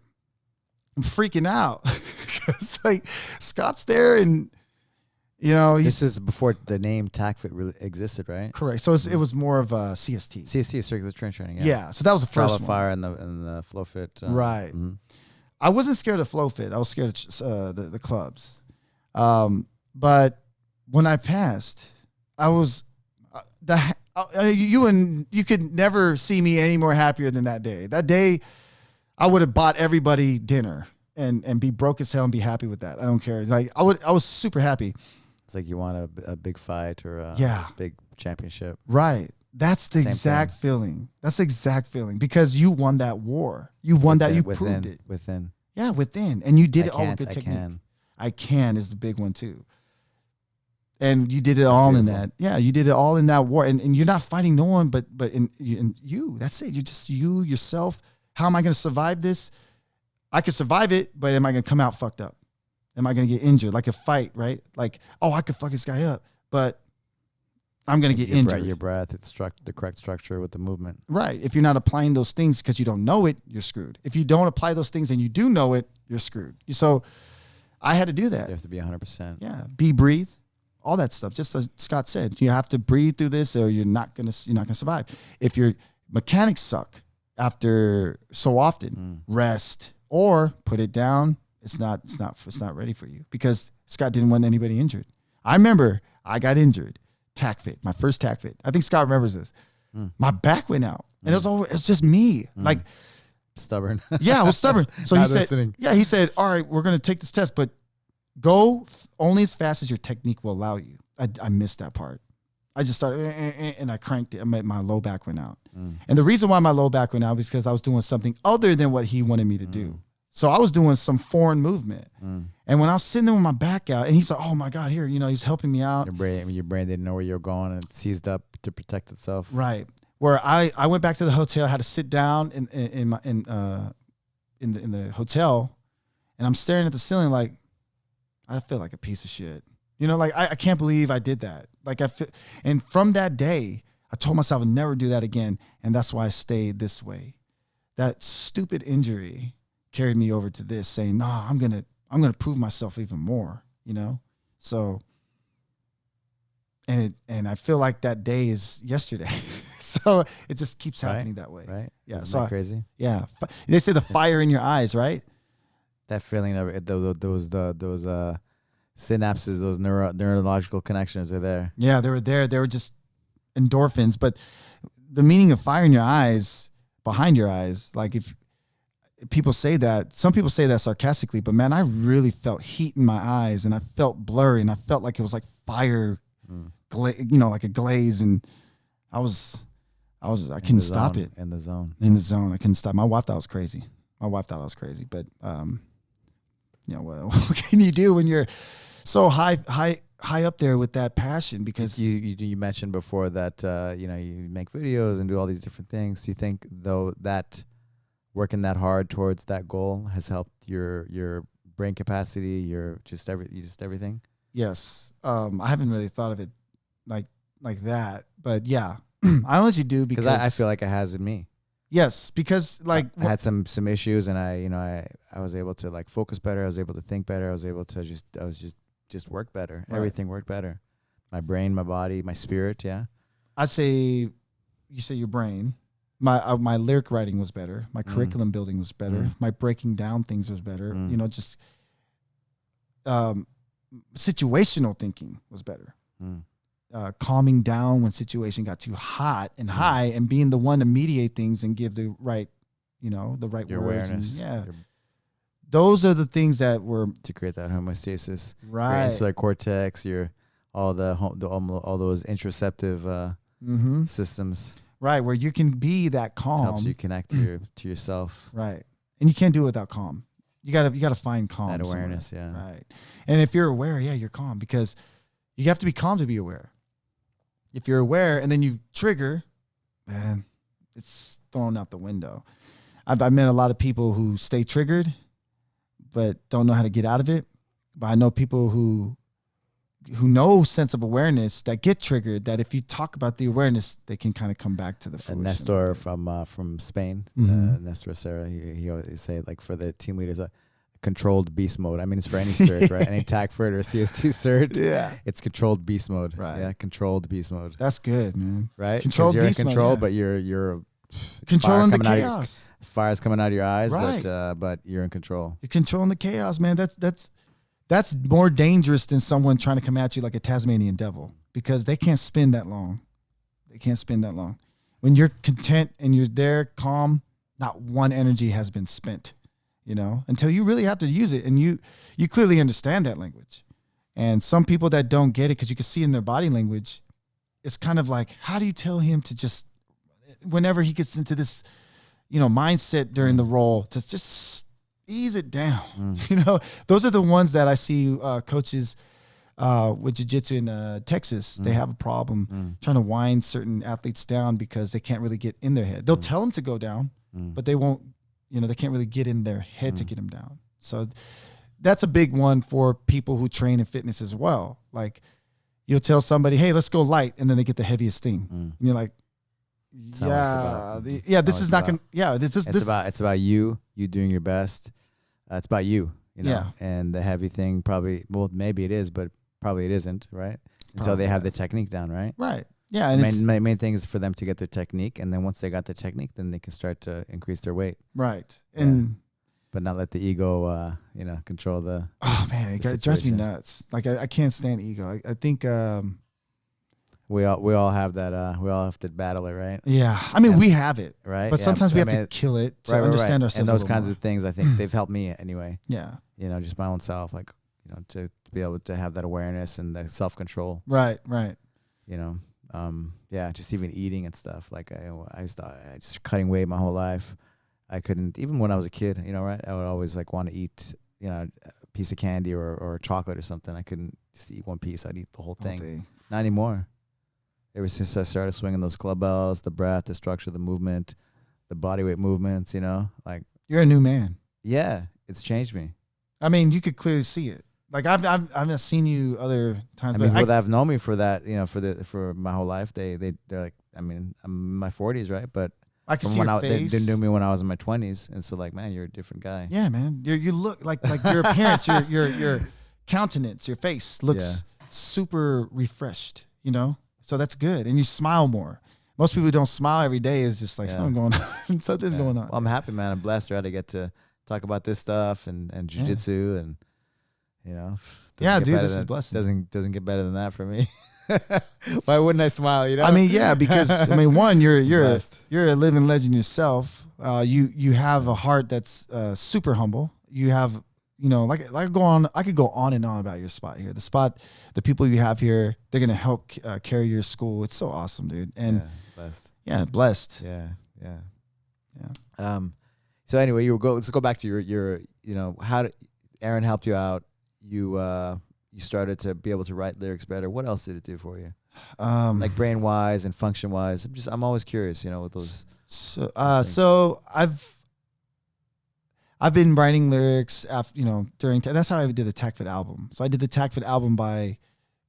I'm freaking out because like Scott's there and this is before the name Tacit really existed, right? Correct. So it was more of a CST. CST, circular strength training. Yeah. So that was the first one. Fire and the flow fit. Right. I wasn't scared of flow fit. I was scared of the clubs. But when I passed, I was you could never see me any more happier than that day. That day, I would have bought everybody dinner and be broke as hell and be happy with that. I don't care. Like I was super happy. It's like you want a big fight or a big championship. Right. That's the exact feeling. That's the exact feeling because you won that war. You won that. You proved it. Within. Yeah, within. And you did it all with good technique. I can is the big one too. And you did it all in that. Yeah, you did it all in that war. And you're not fighting no one but in you. That's it. You're just you, yourself. How am I going to survive this? I could survive it, but am I going to come out fucked up? Am I going to get injured? Like a fight, right? Like, oh, I could fuck this guy up, but I'm going to get injured. Your breath, the correct structure with the movement. Right. If you're not applying those things because you don't know it, you're screwed. If you don't apply those things and you do know it, you're screwed. So I had to do that. You have to be 100%. Yeah. Breathe, all that stuff. Just as Scott said, you have to breathe through this or you're not going to survive. If your mechanics suck after so often, rest or put it down. It's not ready for you because Scott didn't want anybody injured. I remember I got injured. Tac fit, my first tac fit. I think Scott remembers this. My back went out and it was over. It's just me. Like stubborn. Yeah, I was stubborn. So he said, listening. he said, all right, we're going to take this test, but go only as fast as your technique will allow you. I missed that part. I just started and I cranked it. My low back went out. And the reason why my low back went out was because I was doing something other than what he wanted me to do. So I was doing some foreign movement. And when I was sitting there with my back out and he's like, oh my God, here, he's helping me out. Your brain didn't know where you were going and it seized up to protect itself. Right. Where I went back to the hotel, I had to sit down in the hotel and I'm staring at the ceiling like, I feel like a piece of shit. Like I can't believe I did that. Like and from that day, I told myself I'd never do that again. And that's why I stayed this way. That stupid injury carried me over to this saying, no, I'm going to prove myself even more, So, and I feel like that day is yesterday. So it just keeps happening that way. Right. Yeah. Isn't So that crazy? Yeah. They say the fire in your eyes, right? That feeling of it, those synapses, those neurological connections are there. Yeah, they were there. They were just endorphins. But the meaning of fire in your eyes, behind your eyes, like if people say that, some people say that sarcastically, but man, I really felt heat in my eyes, and I felt blurry, and I felt like it was like fire, like a glaze, and I couldn't stop it. In the zone. I couldn't stop. My wife thought I was crazy. But what can you do when you're so high up there with that passion? Because you mentioned before that you make videos and do all these different things. Do you think though that working that hard towards that goal has helped your brain capacity, your everything? Yes. I haven't really thought of it like that, but yeah, I honestly do, because I feel like it has in me. Yes, because like I had some issues, and I was able to like focus better. I was able to think better. I was able to just work better. Right. Everything worked better. My brain, my body, my spirit. Yeah. I'd say, you say your brain. My lyric writing was better. My curriculum building was better. My breaking down things was better. Just situational thinking was better. Calming down when situation got too hot and high, and being the one to mediate things and give the right, the right your words. Awareness. Those are the things that were to create that homeostasis. Right. Your insular cortex, all those interoceptive systems. Right, where you can be that calm. It helps you connect to yourself. Right, and you can't do it without calm. You gotta find calm. That awareness, somewhere. Yeah. Right, and if you're aware, you're calm, because you have to be calm to be aware. If you're aware and then you trigger, man, it's thrown out the window. I've met a lot of people who stay triggered, but don't know how to get out of it. But I know people who know sense of awareness that get triggered, that if you talk about the awareness, they can kind of come back to the fruition. And Nestor from Spain, Nestor Serra, he always say, like, for the team leaders, controlled beast mode. I mean, it's for any cert, right? Any TAC cert or CST cert. Yeah. It's controlled beast mode. Right. Yeah, controlled beast mode. That's good, man. Right? Controlled you're beast in control, mode, but you're controlling the chaos. Fire's coming out of your eyes, right. but you're in control. You're controlling the chaos, man. That's more dangerous than someone trying to come at you like a Tasmanian devil, because they can't spin that long. When you're content and you're there, calm, not one energy has been spent. Until you really have to use it, and you clearly understand that language. And some people that don't get it, because you can see in their body language, it's kind of like, how do you tell him to just, whenever he gets into this, mindset during the role, to just ease it down. Those are the ones that I see coaches with jiu-jitsu in Texas. They have a problem trying to wind certain athletes down because they can't really get in their head. They'll tell them to go down, but they won't. They can't really get in their head to get them down. So that's a big one for people who train in fitness as well. Like, you'll tell somebody, hey, let's go light, and then they get the heaviest thing. And you're like, this is not going to, it's about you doing your best. It's about you, and the heavy thing probably, well, maybe it is, but probably it isn't, right? Until they have the technique down, right? Right. Yeah, and the main thing is for them to get their technique, and then once they got the technique, then they can start to increase their weight. Right, and but not let the ego, control the. Oh man, it drives me nuts. Like I can't stand ego. I think we all have that. We all have to battle it, right? Yeah, I mean, we have it, right? But sometimes we have to kill it to understand ourselves. And those kinds of things, I think they've helped me anyway. Yeah, just my own self, like to be able to have that awareness and the self control. Right. Just even eating and stuff. Like I just cutting weight my whole life. I couldn't, even when I was a kid, right? I would always like want to eat, a piece of candy or chocolate or something. I couldn't just eat one piece. I'd eat the whole thing. Not anymore. Ever since I started swinging those club bells, the breath, the structure, the movement, the body weight movements, like. You're a new man. Yeah. It's changed me. I mean, you could clearly see it. Like I've seen you other times. I mean, people that have known me for that, for my whole life, they're like, I mean, I'm in my 40s, right? But I can see your face. They knew me when I was in my 20s, and so like, man, you're a different guy. Yeah, man, you look like your appearance, your countenance, your face looks super refreshed, So that's good, and you smile more. most people who don't smile every day is just like something going on. Something's going on. Well, I'm happy, man. I'm blessed, right? I get to talk about this stuff and jiu-jitsu and, you know. Yeah, dude, this is a blessing. Doesn't get better than that for me. Why wouldn't I smile, you know? I mean, yeah, because, I mean, one, you're a living legend yourself. You have a heart that's super humble. You have, you know, I could go on and on about your spot here. The people you have here, they're gonna help carry your school. It's so awesome, dude. And blessed. Yeah, blessed. Yeah. So anyway, let's go back to your you know, how did Aaron helped you out? You started to be able to write lyrics better. What else did it do for you? Like brain wise and function wise. I'm always curious, you know, with those. So I've been writing lyrics after, you know, that's how I did the Tacit album. So I did the Tacit album by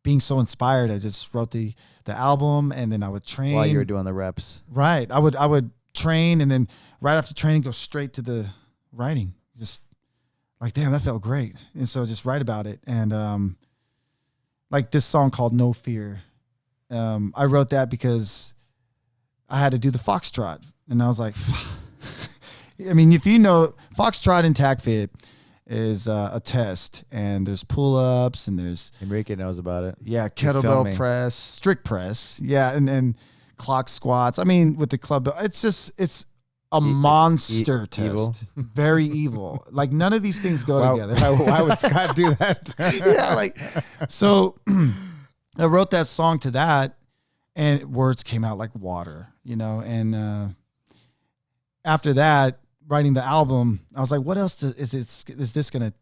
being so inspired. I just wrote the album, and then I would train while you were doing the reps. Right. I would train, and then right after training, go straight to the writing. Just like, damn, that felt great. And so just write about it. And like this song called No Fear. I wrote that because I had to do the foxtrot, and I was like, I mean, if you know, foxtrot and Tacit is a test, and there's pull-ups, and there's Enrique knows about it. Yeah, kettlebell press, strict press, yeah, and clock squats. I mean, with the club, it's a monster test, evil. Very evil. Like none of these things go together. Why would Scott do that? Yeah, like so. I wrote that song to that, and words came out like water, you know. And after that, writing the album, I was like, what else is this going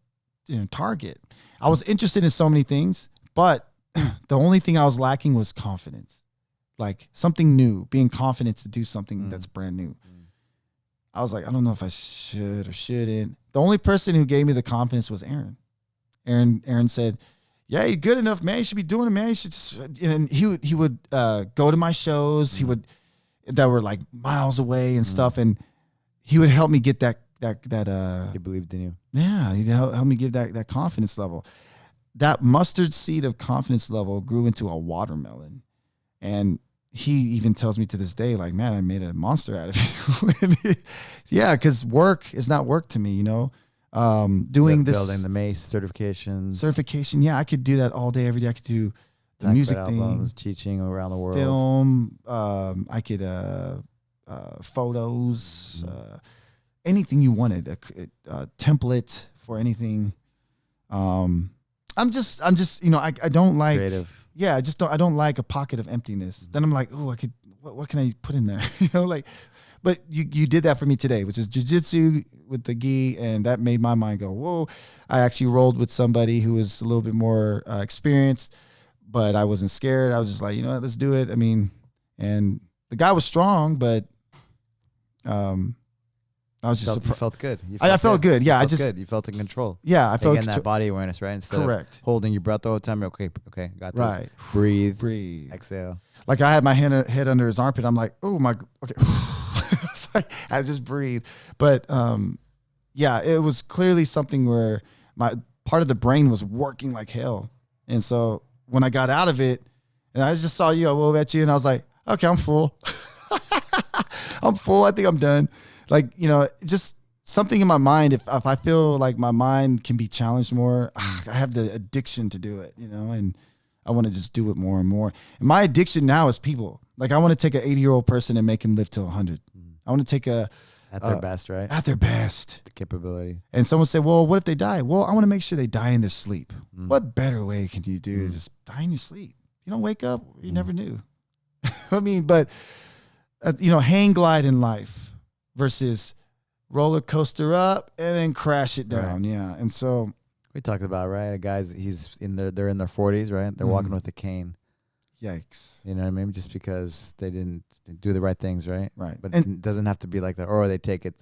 to target? I was interested in so many things, but the only thing I was lacking was confidence, like something new, being confident to do something that's brand new. I was like, I don't know if I should or shouldn't. The only person who gave me the confidence was Aaron. Aaron said, yeah, you're good enough, man. You should be doing it, man. You should just, and he would go to my shows. That were like miles away and stuff. And he would help me get that. He believed in you. Yeah. He'd help me get that confidence level. That mustard seed of confidence level grew into a watermelon. And he even tells me to this day, like, man, I made a monster out of you. Yeah. Cause work is not work to me, you know? Doing this, building the Mace certification. Yeah, I could do that all day, every day. I could do the music thing, teaching around the world, film. I could photos, anything you wanted, a template for anything. I'm just, you know, I don't like creative. Yeah, I don't like a pocket of emptiness. Then I'm like, oh, what can I put in there? You know, like. But you did that for me today, which is jiu-jitsu with the gi, and that made my mind go, whoa. I actually rolled with somebody who was a little bit more experienced, but I wasn't scared. I was just like, you know what, let's do it. I mean, and the guy was strong, but I was just surprised. You felt good. I felt good. Yeah, you felt in control. Yeah, I felt again, that body awareness, right? Instead of holding your breath all the time. Okay, got this. Right. Breathe. Exhale. Like I had my head under his armpit. I'm like, oh my, okay. It's like, I just breathe. But yeah, it was clearly something where my part of the brain was working like hell. And so when I got out of it, and I just saw you, I wove at you, and I was like, okay, I'm full. I'm full. I think I'm done. Like, you know, just something in my mind. If I feel like my mind can be challenged more, I have the addiction to do it, you know, and I want to just do it more and more. And my addiction now is people. Like I want to take an 80-year-old person and make him live till 100. I want to take at their best, right? At their best. The capability. And someone said, well, what if they die? Well, I want to make sure they die in their sleep. What better way can you do? Just die in your sleep. You don't wake up, you never knew. I mean, but, you know, hang glide in life versus roller coaster up and then crash it down. Right. Yeah. And so. We talked about, right? Guys, they're in their 40s, right? They're walking with a cane. Yikes. You know what I mean? Just because they didn't do the right things, right? Right. But it doesn't have to be like that. Or they take it,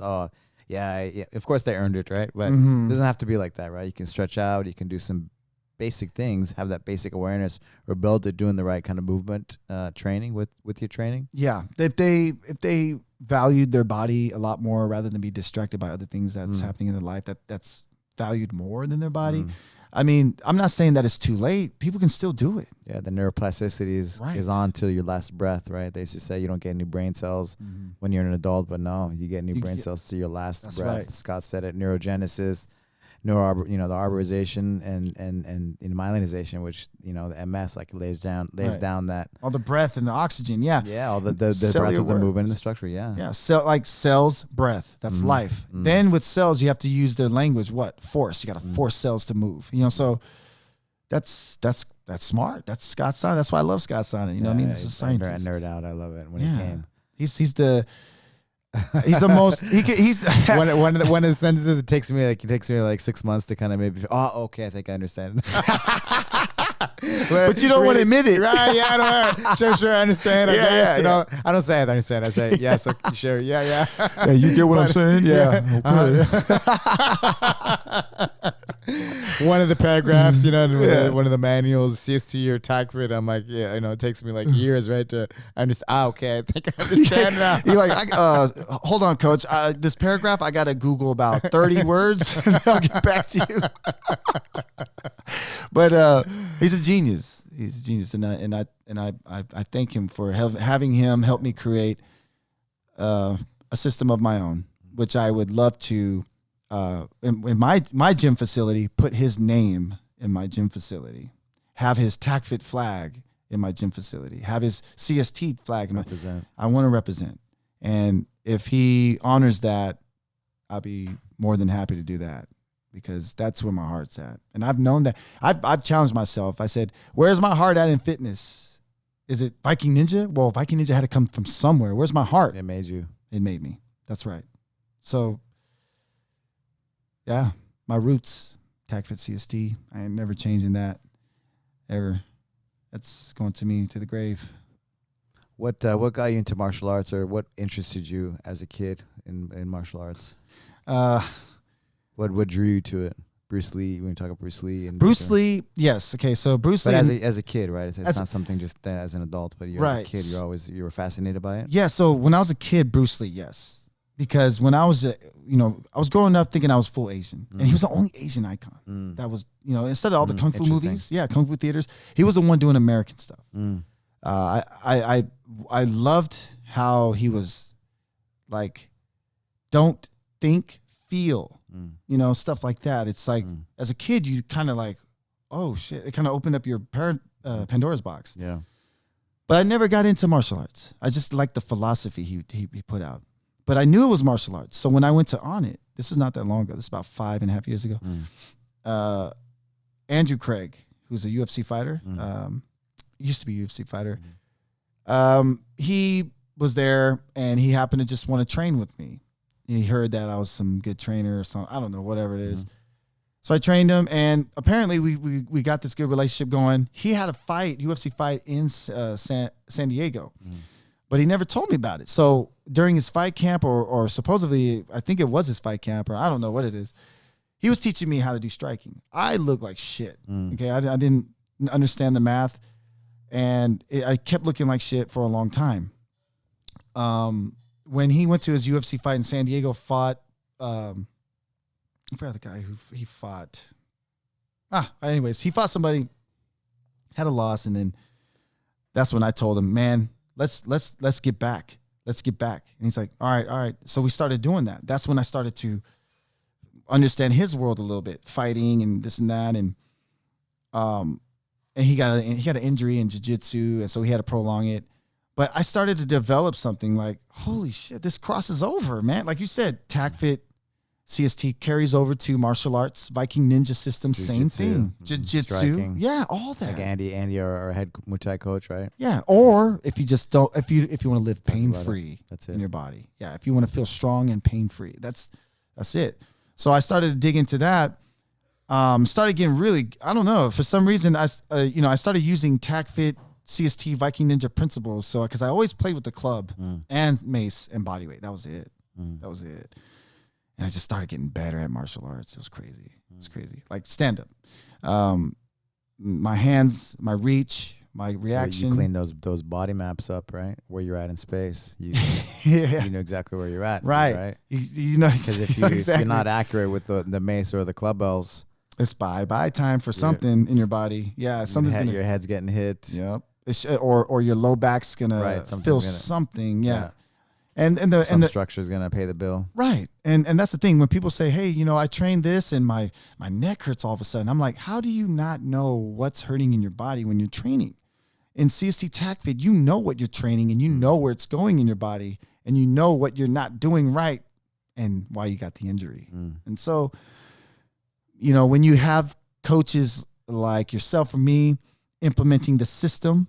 yeah. Of course they earned it, right? But it doesn't have to be like that, right? You can stretch out. You can do some basic things, have that basic awareness, or build it doing the right kind of movement training with your training. Yeah. If they valued their body a lot more rather than be distracted by other things that's happening in their life, that's valued more than their body, I mean, I'm not saying that it's too late. People can still do it. Yeah, the neuroplasticity is on till your last breath, right? They used to say you don't get any brain cells when you're an adult, but no, you get new brain cells to your last breath. Right. Scott said it, neurogenesis, the arborization and myelinization, which, the MS lays down that. All the breath and the oxygen, yeah. Yeah, all the breath of the movement and the structure, yeah. Yeah, cells, breath, that's life. Then with cells, you have to use their language, what? Force. You got to force cells to move. So that's smart. That's Scott Sonnet. That's why I love Scott Sonnet. You know what I mean? This is a scientist. I nerd out. I love it when he came. He's the most. He's one of the sentences. It takes me like 6 months to kind of maybe. Oh, okay. I think I understand. But you don't want to admit it, right? Yeah, I don't. Sure, I understand. I guess, I don't say I understand. I say yes. Okay, sure. Yeah. Yeah, you get what I'm saying? Yeah. Okay. One of the paragraphs, one of the manuals, CST or Tacit. I'm like, it takes me like years, right, to understand. Okay, I think I understand now. You're like, hold on, coach. This paragraph, I got to Google about 30 words, and I'll get back to you. But he's a genius. He's a genius, and I thank him for having him help me create a system of my own, which I would love to. In my gym facility, put his name in my gym facility, have his Tacit flag in my gym facility, have his CST flag. I want to represent, and if he honors that, I'll be more than happy to do that, because that's where my heart's at. And I've known that. I've challenged myself. I said, where's my heart at in fitness? Is it Viking Ninja? Well, Viking Ninja had to come from somewhere. Where's my heart? It made you. It made me. That's right. So, yeah, my roots, Tacit CST. I ain't never changing that, ever. That's going to me to the grave. What got you into martial arts, or what interested you as a kid in martial arts? What drew you to it? Bruce Lee. When you talk about Bruce Lee and Bruce Lee, yes. Okay, so Bruce Lee. But as a kid, right? It's not something just as an adult, but as a kid, you were fascinated by it. Yeah. So when I was a kid, Bruce Lee, yes, because when I was I was growing up thinking I was full Asian, and he was the only Asian icon that was, instead of all the kung fu movies, kung fu theaters, he was the one doing American stuff. I loved how he was like, don't think, feel. Stuff like that. It's like, as a kid, you kind of like, oh shit, it kind of opened up your Pandora's box. Yeah. But I never got into martial arts. I just liked the philosophy he put out. But I knew it was martial arts. So when I went to On It, this is not that long ago, this is about 5.5 years ago, Andrew Craig, who's a UFC fighter, used to be a UFC fighter, he was there, and he happened to just want to train with me. He heard that I was some good trainer or something. I don't know, whatever it is. So I trained him, and apparently we got this good relationship going. He had a UFC fight in San Diego, but he never told me about it. So during his fight camp, or supposedly, I think it was his fight camp, or I don't know what it is, he was teaching me how to do striking. I looked like shit. Okay, I didn't understand the math, and I kept looking like shit for a long time. When he went to his UFC fight in San Diego, fought, I forgot the guy who he fought. Anyways, he fought somebody, had a loss, and then that's when I told him, man, let's get back. Let's get back. And he's like, all right. So we started doing that. That's when I started to understand his world a little bit, fighting and this and that, and he had an injury in jiu-jitsu, and so he had to prolong it. But I started to develop something like, holy shit, this crosses over, man. Like you said, Tacit CST carries over to martial arts, Viking Ninja system, same thing. Jiu-jitsu, yeah, all that. Like Andy, our head Muay Thai coach, right? Yeah, or if you just don't, if you want to live pain-free in your body, yeah, if you want to feel strong and pain-free, that's it. So I started to dig into that. Started getting really, I don't know, for some reason, I started using Tacit CST Viking Ninja principles. So, because I always played with the club and mace and bodyweight. That was it. That was it. And I just started getting better at martial arts. It was crazy. It was crazy. Like stand up. My hands, my reach, my reaction. You clean those body maps up, right? Where you're at in space. You know exactly where you're at. Right. Right. You know, because if you're not accurate with the mace or the club bells, It's bye time for something in your body. Yeah, your head's getting hit. Yep. Or your low back's gonna feel something. Yeah. And the structure is gonna pay the bill. Right. And that's the thing when people say, hey, I trained this and my neck hurts all of a sudden. I'm like, how do you not know what's hurting in your body when you're training? In CST TacFit, you know what you're training and you know where it's going in your body and you know what you're not doing right and why you got the injury. And so, when you have coaches like yourself or me implementing the system,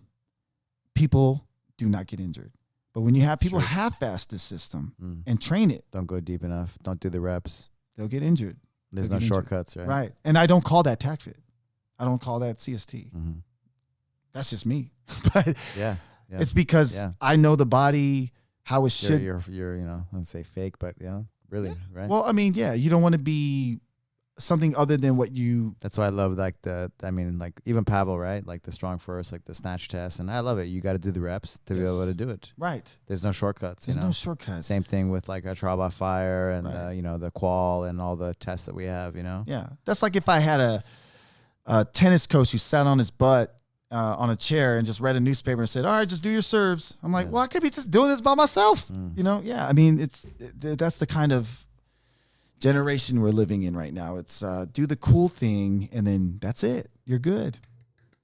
people do not get injured. But when you have people half-ass the system and train it. Don't go deep enough. Don't do the reps. They'll get injured. There's no shortcuts, right? Right. And I don't call that TacFit. I don't call that CST. That's just me. But it's because I know the body, how it should. You're let's say fake, but really, right? Well, I mean, you don't want to be something other than what you. That's why I love even Pavel, right? Like the strong first, like the snatch test, and I love it. You got to do the reps to be able to do it. Right. There's no shortcuts. There's no shortcuts. Same thing with like a trial by fire and the qual and all the tests that we have. Yeah, that's like if I had a tennis coach who sat on his butt on a chair and just read a newspaper and said, all right, just do your serves. I'm like, well, I could be just doing this by myself. I mean, that's the kind of generation we're living in right now. It's do the cool thing and then that's it. You're good.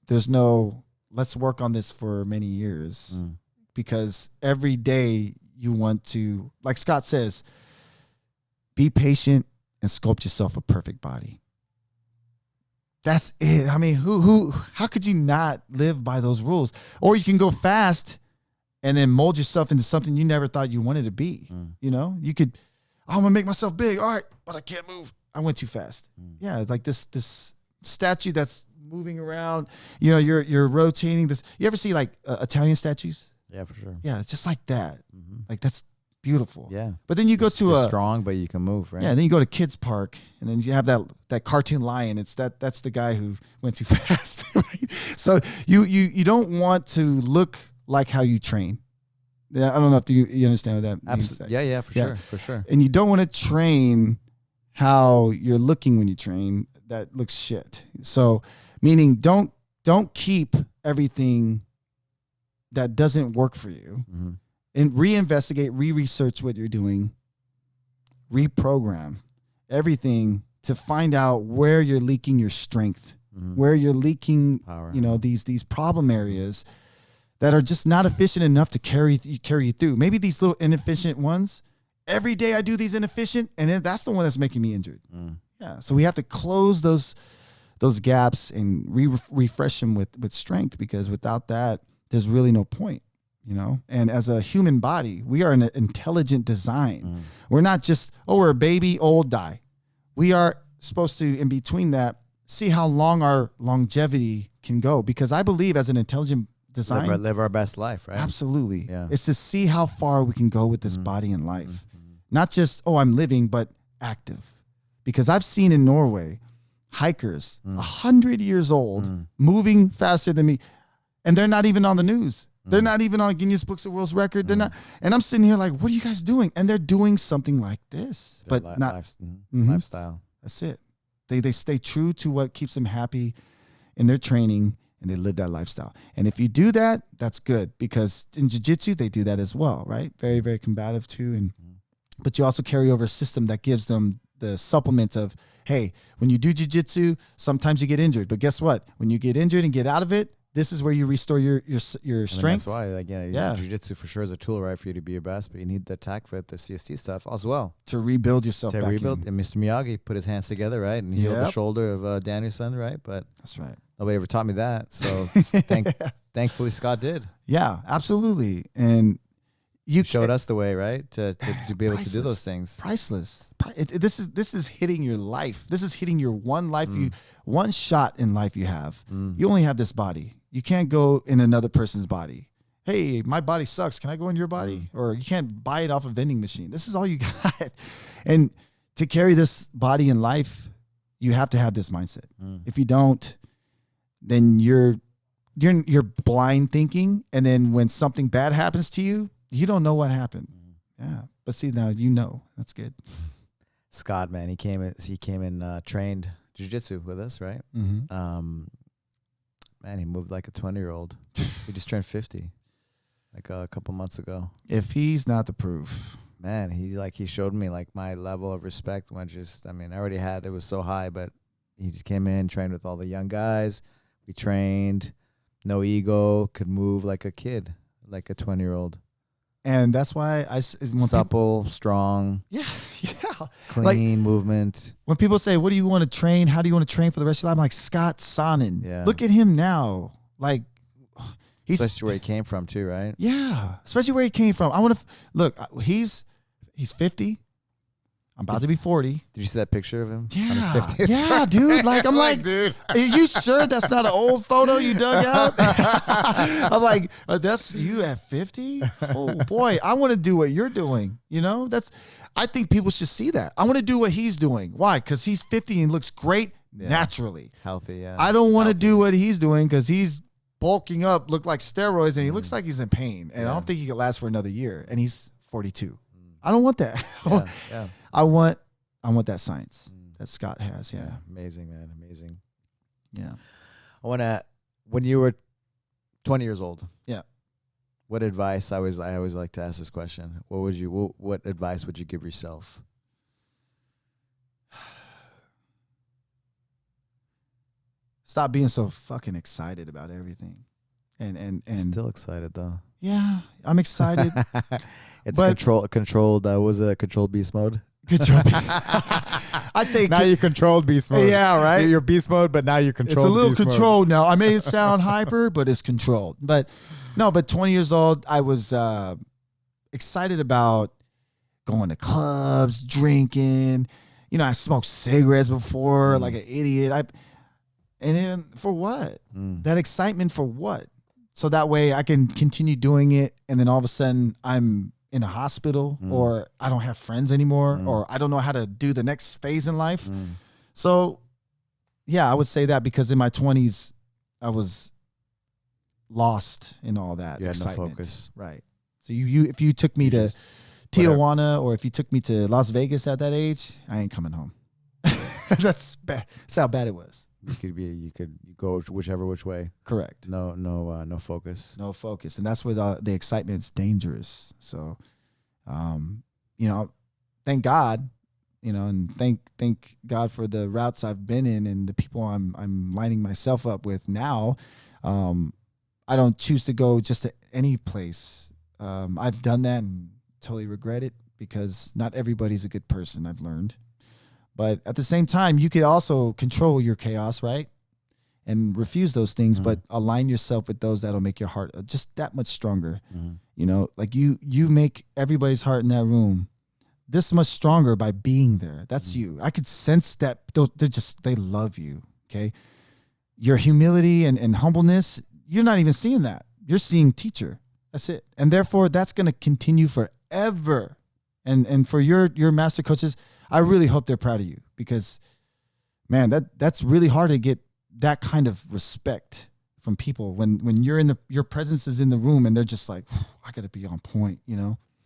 There's no, let's work on this for many years because every day you want to, like Scott says, be patient and sculpt yourself a perfect body. That's it. I mean, how could you not live by those rules? Or you can go fast and then mold yourself into something you never thought you wanted to be. You could, I'm gonna make myself big. All right, but I can't move. I went too fast. Yeah, like this statue that's moving around. You're rotating this. You ever see like Italian statues? Yeah, for sure. Yeah, it's just like that. Like that's beautiful. Yeah. But then you go to you're strong, but you can move, right? Yeah. Then you go to Kids Park, and then you have that cartoon lion. That's the guy who went too fast. Right? So you don't want to look like how you train. Yeah, I don't know if you understand what that means. Yeah, for sure. And you don't want to train how you're looking when you train. That looks shit. So, meaning don't keep everything that doesn't work for you, and reinvestigate, re-research what you're doing, reprogram everything to find out where you're leaking your strength, where you're leaking, power. These problem areas that are just not efficient enough to carry you through. Maybe these little inefficient ones. Every day I do these inefficient, and then that's the one that's making me injured. Yeah, so we have to close those gaps and refresh them with strength, because without that, there's really no point. And as a human body, we are an intelligent design. We're not just, we're a baby, old, die. We are supposed to, in between that, see how long our longevity can go, because I believe as an intelligent design, live our best life, right? Absolutely. Yeah. It's to see how far we can go with this body and life. Not just, I'm living, but active. Because I've seen in Norway, hikers, 100 years old, moving faster than me, and they're not even on the news. They're not even on Guinness Books of World Record. They're not. And I'm sitting here like, what are you guys doing? And they're doing something like this, but not lifestyle. That's it. They stay true to what keeps them happy in their training, and they live that lifestyle. And if you do that, that's good, because in jiu-jitsu, they do that as well, right? Very, very combative too. But you also carry over a system that gives them the supplement of, hey, when you do jiu-jitsu, sometimes you get injured. But guess what? When you get injured and get out of it, this is where you restore your strength. That's why, jiu-jitsu for sure is a tool, right, for you to be your best. But you need the TacFit, the CST stuff as well to rebuild yourself. And Mr. Miyagi put his hands together, right, and healed the shoulder of Danielson, right? But that's right. Nobody ever taught me that, so thankfully Scott did. Yeah, absolutely, and you showed us the way, right, to be able to do those things. Priceless. This is hitting your life. This is hitting your one life. One shot in life you have. You only have this body. You can't go in another person's body. Hey, my body sucks. Can I go in your body? Or you can't buy it off a vending machine. This is all you got. And to carry this body in life, you have to have this mindset. If you don't, then you're blind thinking, and then when something bad happens to you, you don't know what happened. Yeah, but see, now you know. That's good. Scott, man, he came in trained jiu-jitsu with us, right? Mm-hmm. Man, he moved like a 20-year-old. He just turned 50, like a couple months ago. If he's not the proof, man, he showed me like my level of respect when I already had, it was so high, but he just came in, trained with all the young guys. We trained, no ego, could move like a kid, like a 20-year-old. And that's why supple, strong. Yeah. Clean movement. When people say, what do you want to train? How do you want to train for the rest of your life? I'm like, Scott Sonnen. Yeah. Look at him now. Like, especially where he came from too, right? Yeah. Especially where he came from. I want to look, he's 50. I'm about to be 40. Did you see that picture of him? Yeah. On his 50th? Yeah, dude. Like, I'm like, dude, are you sure that's not an old photo you dug out? I'm like, that's you at 50? Oh, boy. I want to do what you're doing. You know, I think people should see that. I want to do what he's doing. Why? Because he's 50 and looks great naturally. Healthy, yeah. I don't want to do what he's doing because he's bulking up, look like steroids, and he looks like he's in pain. And I don't think he could last for another year. And he's 42. I don't want that. Yeah. I want that science that Scott has. Yeah. Amazing, man. Amazing. Yeah. I want to, when you were 20 years old. Yeah. What advice, I always like to ask this question. What advice would you give yourself? Stop being so fucking excited about everything. And still excited though. Yeah, I'm excited. It's controlled. Was it controlled beast mode? I say now you're controlled beast mode. Yeah, right. You're beast mode, but now you're controlled. It's a little beast controlled mode. now. I made it sound hyper, but it's controlled. But 20 years old, I was excited about going to clubs, drinking. You know, I smoked cigarettes before, like an idiot. And then for what? That excitement for what? So that way I can continue doing it, and then all of a sudden I'm in a hospital, or I don't have friends anymore, or I don't know how to do the next phase in life. So, yeah, I would say that because in my 20s, I was lost in all that excitement. No focus. Right. So if you took me to Tijuana, or if you took me to Las Vegas at that age, I ain't coming home. That's bad. That's how bad it was. You could go which way. Correct. No focus. No focus, and that's where the excitement's dangerous. So, thank God, and thank God for the routes I've been in and the people I'm lining myself up with now. I don't choose to go just to any place. I've done that and totally regret it because not everybody's a good person, I've learned. But at the same time, you could also control your chaos, right? And refuse those things, but align yourself with those that'll make your heart just that much stronger. Like you make everybody's heart in that room this much stronger by being there. That's you. I could sense that they love you. Okay. Your humility and humbleness, you're not even seeing that. You're seeing teacher. That's it. And therefore that's going to continue forever. And for your master coaches, I really hope they're proud of you because, man, that's really hard to get that kind of respect from people when your presence is in the room and they're just like, I got to be on point,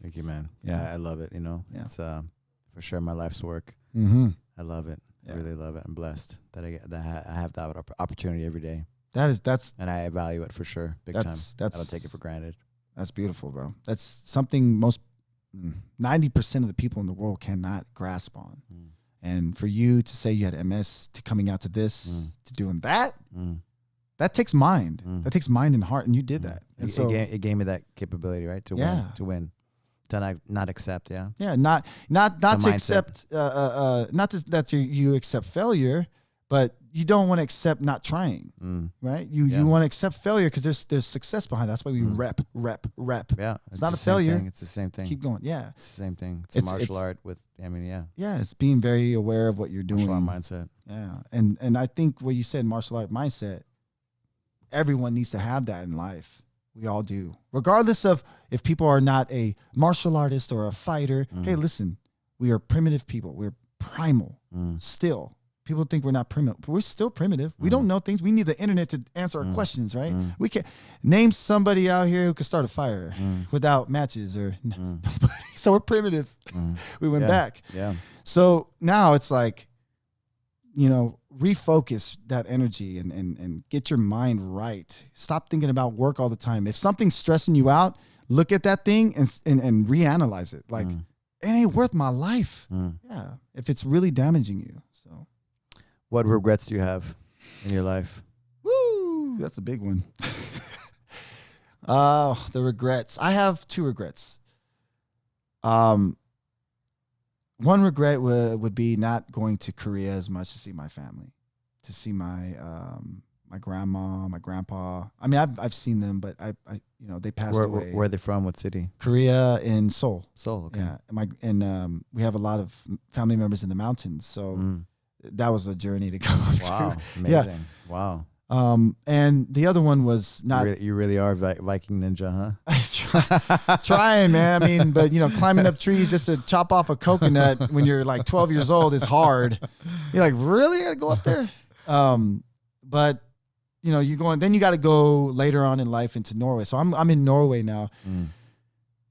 Thank you, man. Yeah, I love it. Yeah. It's for sure my life's work. I love it. I really love it. I'm blessed that I have that opportunity every day. And I value it for sure, big time. I don't take it for granted. That's beautiful, bro. That's something most 90% of the people in the world cannot grasp on. And for you to say you had MS, to coming out to this, to doing that, that takes mind. That takes mind and heart, and you did that. And it gave me that capability, right? To win. To not accept, yeah. Yeah, not to accept, not that you accept failure, but you don't want to accept not trying, right? You want to accept failure because there's success behind it. That's why we rep. Yeah, it's not a failure. It's the same thing. Keep going. Yeah, it's the same thing. It's a martial art with. Yeah, it's being very aware of what you're doing. Martial art mindset. Yeah, and I think what you said, martial art mindset. Everyone needs to have that in life. We all do, regardless of if people are not a martial artist or a fighter. Hey, listen, we are primitive people. We're primal still. People think we're not primitive. We're still primitive. We don't know things. We need the internet to answer our questions, right? We can't name somebody out here who could start a fire without matches or nobody. So we're primitive. We went back. Yeah. So now it's like refocus that energy and get your mind right. Stop thinking about work all the time. If something's stressing you out, look at that thing and reanalyze it. Like, it ain't worth my life. Yeah. If it's really damaging you. So what regrets do you have in your life? Woo, that's a big one. The regrets. I have 2 regrets. One regret would be not going to Korea as much to see my family, to see my my grandma, my grandpa. I mean, I've seen them, but I they passed away. Where are they from? What city? Korea, in Seoul. Seoul. Okay. Yeah, and we have a lot of family members in the mountains, so that was a journey to go up to. Wow, amazing. Yeah. Wow. And the other one was not. You really are Viking Ninja, huh? Trying, man. I mean, but climbing up trees just to chop off a coconut when you're like 12 years old is hard. You're like, really? I gotta go up there? But you're going. Then you got to go later on in life into Norway. So I'm in Norway now.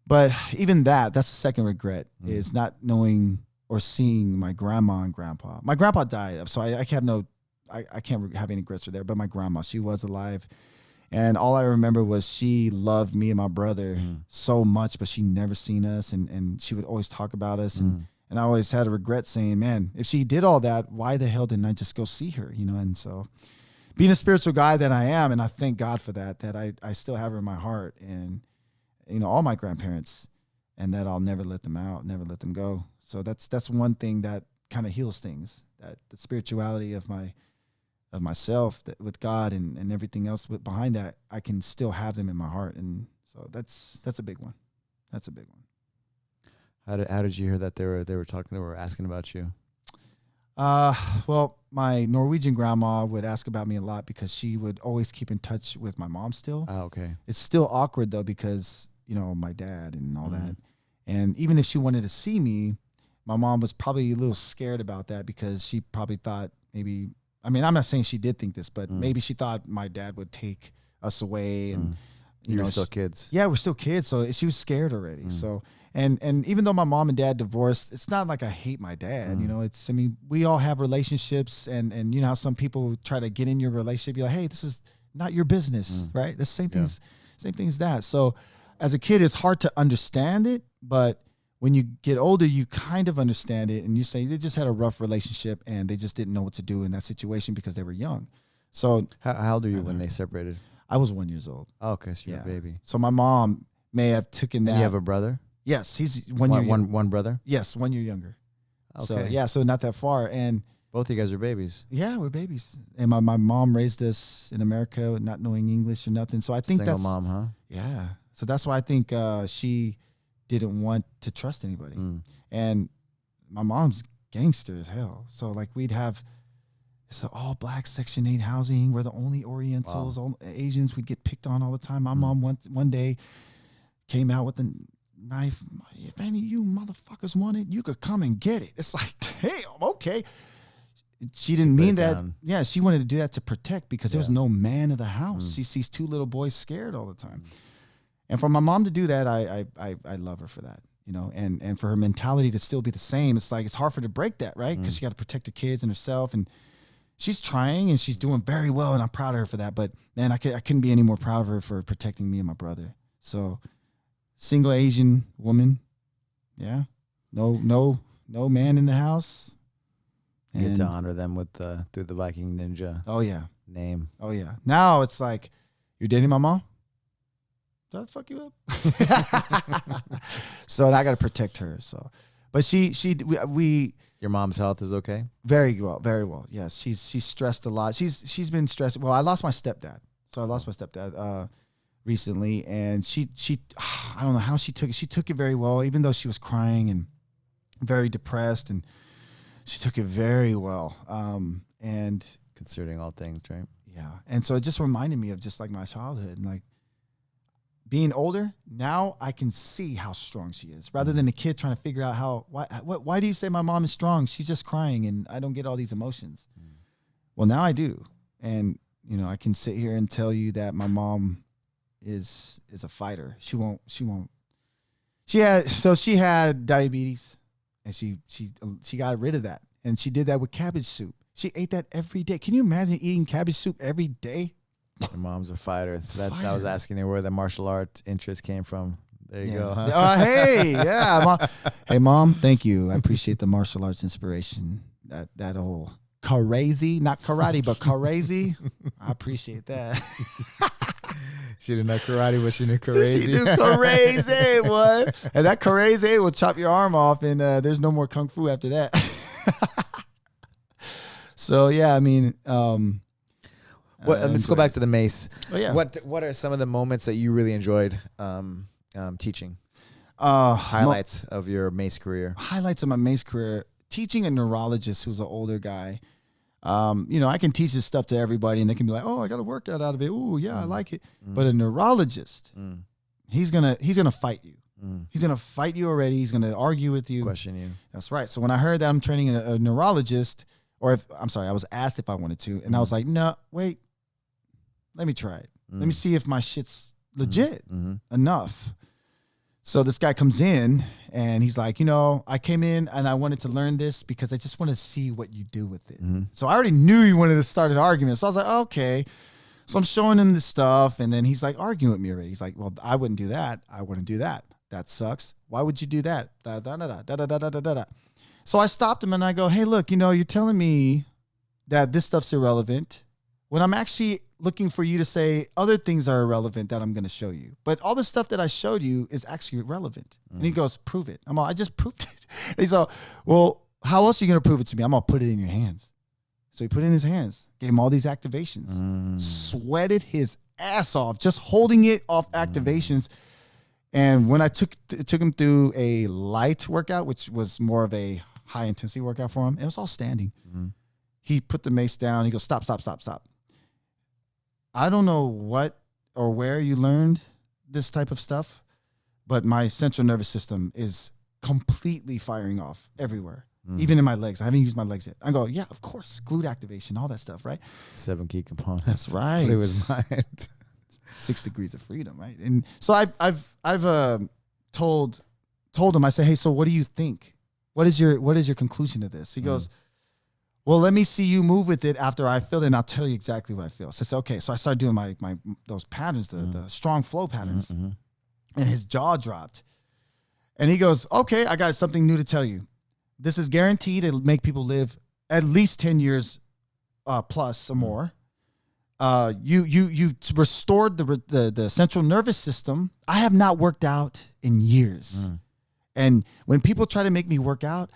But even that's the second regret is not knowing or seeing my grandma and grandpa. My grandpa died, so I have no. I can't have any regrets for there, but my grandma, she was alive. And all I remember was she loved me and my brother so much, but she never seen us. And she would always talk about us. And I always had a regret saying, man, if she did all that, why the hell didn't I just go see her? And so being a spiritual guy that I am, and I thank God for that I still have her in my heart and, all my grandparents, and that I'll never let them out, never let them go. So that's one thing that kind of heals things, that the spirituality of myself, that with God and everything else behind that, I can still have them in my heart. And so that's a big one. That's a big one. How did you hear that they were asking about you? Well, my Norwegian grandma would ask about me a lot because she would always keep in touch with my mom still. Oh, okay. It's still awkward though, because, my dad and all that. And even if she wanted to see me, my mom was probably a little scared about that because she probably thought maybe, I mean, I'm not saying she did think this, but maybe she thought my dad would take us away, and you're still kids. Yeah, we're still kids, so she was scared already. So, and even though my mom and dad divorced, it's not like I hate my dad. I mean, we all have relationships, and how some people try to get in your relationship. You're like, hey, this is not your business, right? The same thing as that. So, as a kid, it's hard to understand it, but when you get older, you kind of understand it, and you say they just had a rough relationship and they just didn't know what to do in that situation because they were young. So how old are you when they separated? I was 1 year old. Oh, okay, so you're a baby. So my mom may have taken that. And you have a brother? Yes, he's 1 year younger. One brother? Yes, 1 year younger. Okay. So not that far. And both of you guys are babies. Yeah, we're babies. And my mom raised us in America, not knowing English or nothing. So I think Single mom, huh? Yeah. So that's why I think she didn't want to trust anybody. And my mom's gangster as hell. So like we'd have all black Section 8 housing. We're the only Orientals, all Asians. We'd get picked on all the time. My mom one day came out with a knife. If any of you motherfuckers want it, you could come and get it. It's like, damn, okay. She didn't mean that. Yeah, she wanted to do that to protect because there was no man in the house. She sees 2 little boys scared all the time. And for my mom to do that, I love her for that, and for her mentality to still be the same. It's like, it's hard for her to break that, right? Because she got to protect her kids and herself, and she's trying and she's doing very well, and I'm proud of her for that. But man, I couldn't be any more proud of her for protecting me and my brother. So, single Asian woman, yeah, no man in the house. You get to honor them with through the Viking Ninja. Oh yeah, name. Oh yeah. Now it's like, you're dating my mom? Did I fuck you up? So I got to protect her. So, but we. Your mom's health is okay? Very well, very well. Yes, she's stressed a lot. She's been stressed. Well, I lost my stepdad. So I lost my stepdad recently, and she I don't know how she took it. She took it very well, even though she was crying and very depressed, and she took it very well. And considering all things, right? Yeah, and so it just reminded me of just like my childhood, and like. Being older, now I can see how strong she is, rather than a kid trying to figure out why do you say my mom is strong? She's just crying and I don't get all these emotions. Well, now I do. And, I can sit here and tell you that my mom is a fighter. She had diabetes, and she got rid of that. And she did that with cabbage soup. She ate that every day. Can you imagine eating cabbage soup every day? Your mom's a fighter. So that I was asking her where the martial art interest came from. There you go. Huh? Hey, yeah. Hey, Mom, thank you. I appreciate the martial arts inspiration. That whole crazy, not karate, but crazy. I appreciate that. She didn't know karate, but she knew crazy. She knew crazy, what? And that crazy will chop your arm off, and there's no more kung fu after that. So yeah, I mean, let's go back to the mace. Oh, yeah. What are some of the moments that you really enjoyed teaching? Highlights of your mace career. Highlights of my mace career. Teaching a neurologist who's an older guy. I can teach this stuff to everybody, and they can be like, "Oh, I got a workout out of it. Oh, yeah, I like it." But a neurologist, he's gonna fight you. He's gonna fight you already. He's gonna argue with you, question you. That's right. So when I heard that I'm training a neurologist, I was asked if I wanted to, and I was like, "No, wait, let me try it. Let me see if my shit's legit enough." So this guy comes in and he's like, I came in and I wanted to learn this because I just want to see what you do with it. So I already knew he wanted to start an argument. So I was like, okay. So I'm showing him this stuff, and then he's like arguing with me already. He's like, well, I wouldn't do that. I wouldn't do that. That sucks. Why would you do that? Da, da, da, da, da, da, da, da, da. So I stopped him and I go, hey, look, you're telling me that this stuff's irrelevant when I'm actually looking for you to say other things are irrelevant that I'm going to show you. But all the stuff that I showed you is actually relevant. And he goes, prove it. I just proved it. He's like, well, how else are you going to prove it to me? I'm going to put it in your hands. So he put it in his hands, gave him all these activations, sweated his ass off, just holding it off activations. And when I took him through a light workout, which was more of a high intensity workout for him, it was all standing. He put the mace down. He goes, stop, stop, stop, stop. I don't know what or where you learned this type of stuff, but my central nervous system is completely firing off everywhere, even in my legs. I haven't used my legs yet. I go, yeah, of course, glute activation, all that stuff, right? 7 key components. That's right. It was mine. 6 degrees of freedom, right? And so I've told him, I say, hey, so what do you think? What is your conclusion to this? He goes, well, let me see you move with it after I feel it, and I'll tell you exactly what I feel. So I said, okay. So I started doing my those patterns, the strong flow patterns, and his jaw dropped. And he goes, okay, I got something new to tell you. This is guaranteed to make people live at least 10 years plus or more. You restored the central nervous system. I have not worked out in years. And when people try to make me work out,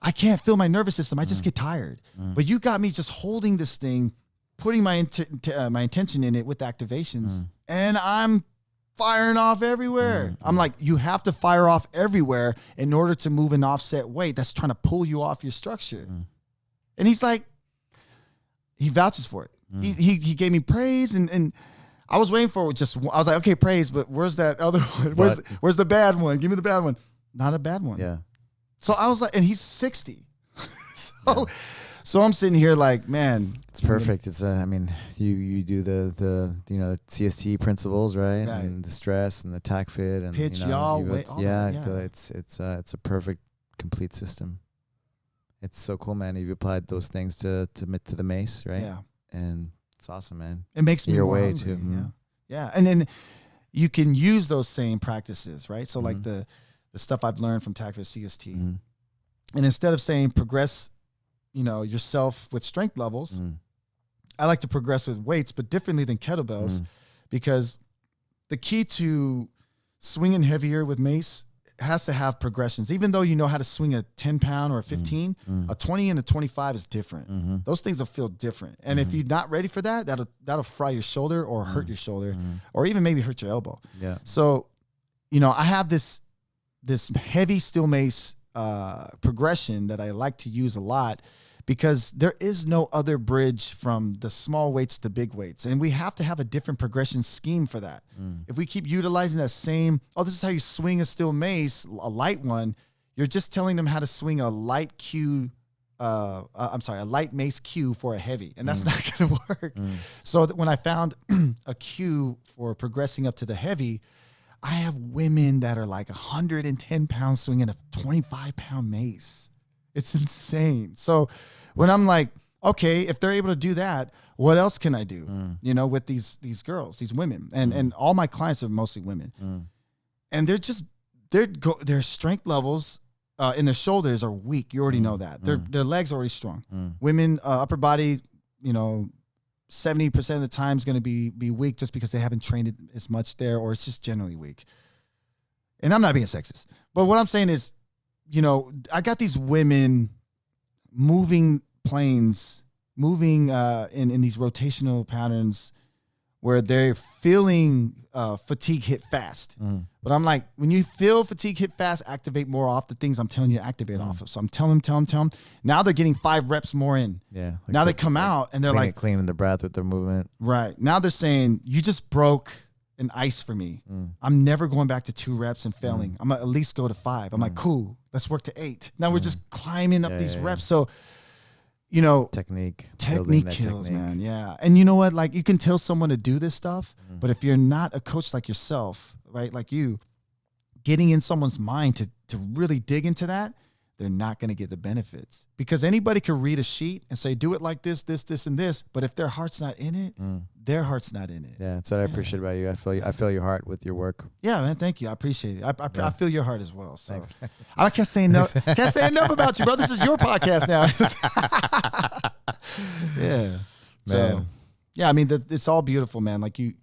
I can't feel my nervous system. I just get tired. But you got me just holding this thing, putting my intention in it with activations, and I'm firing off everywhere. I'm like, you have to fire off everywhere in order to move an offset weight that's trying to pull you off your structure. And he's like, he vouches for it. He gave me praise, and I was waiting for it. I was like, okay, praise, but where's that other one? Where's the bad one? Give me the bad one. Not a bad one. Yeah. So I was like, and he's 60. So I'm sitting here like, man, it's perfect. It's you do the CST principles, right? And the stress and the TAC-FIT and pitch, weight, it's a perfect complete system. It's so cool, man. You've applied those things to the mace, right? Yeah. And it's awesome, man. It makes me your more way hungry, too. Yeah. And then you can use those same practices, right? So like the stuff I've learned from TAC-FIT CST. And instead of saying progress, yourself with strength levels, I like to progress with weights, but differently than kettlebells, because the key to swinging heavier with mace has to have progressions. Even though you know how to swing a 10 pound or a 15, a 20 and a 25 is different. Those things will feel different. And if you're not ready for that, that'll fry your shoulder or hurt your shoulder or even maybe hurt your elbow. Yeah. So, I have this heavy steel mace progression that I like to use a lot, because there is no other bridge from the small weights to big weights. And we have to have a different progression scheme for that. If we keep utilizing that same, this is how you swing a steel mace, a light one, you're just telling them how to swing a light a light mace cue for a heavy. And that's not going to work. So when I found a cue for progressing up to the heavy, I have women that are like 110 pounds swinging a 25-pound mace. It's insane. So when I'm like, okay, if they're able to do that, what else can I do? You know, with these girls, these women, and all my clients are mostly women, and they're just their strength levels in their shoulders are weak. You already know that. Their legs are already strong. Women, upper body, you know, 70% of the time is going to be weak just because they haven't trained it as much there, or it's just generally weak. And I'm not being sexist, but what I'm saying is, you know, I got these women moving planes, moving in these rotational patterns where they're feeling fatigue hit fast. But I'm like, when you feel fatigue hit fast, activate more off the things I'm telling you to activate off of. So I'm telling them. Now they're getting 5 reps more in. Yeah. Like now they come out and they're like cleaning the breath with their movement. Right. Now they're saying, you just broke an ice for me. I'm never going back to 2 reps and failing. I'm gonna at least go to 5. I'm like, cool, let's work to 8. Now we're just climbing up these reps. So, you know, technique kills, man. Yeah. And you know what? Like, you can tell someone to do this stuff, but if you're not a coach like yourself, right, like you, getting in someone's mind to really dig into that, they're not going to get the benefits. Because anybody can read a sheet and say, do it like this, and this, but if their heart's not in it, their heart's not in it. Yeah, that's what I appreciate about you. I feel your heart with your work. Yeah, man, thank you. I appreciate it. I feel your heart as well. So I can't say enough about you, bro. This is your podcast now. Yeah. Man. So, yeah, I mean, it's all beautiful, man. Like you,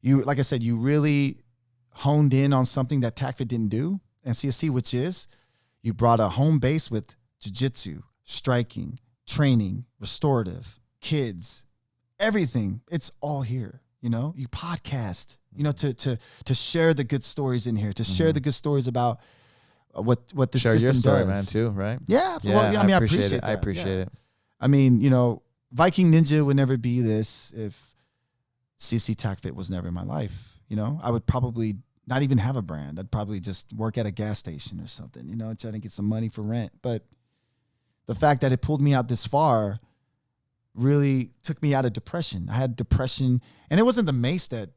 like I said, you really honed in on something that TACFIT didn't do, and CST, which is, you brought a home base with jiu-jitsu, striking, training, restorative, kids, everything. It's all here. You know, you podcast, you know, to share the good stories in here, to share the good stories about what the share system your story, does. man, too, right? Yeah. Well, I mean, I appreciate it. I appreciate it. I mean, you know, Viking Ninja would never be this if CC TACFIT was never in my life. You know, I would probably not even have a brand. I'd probably just work at a gas station or something, you know, trying to get some money for rent. But the fact that it pulled me out this far really took me out of depression. I had depression, and it wasn't the mace that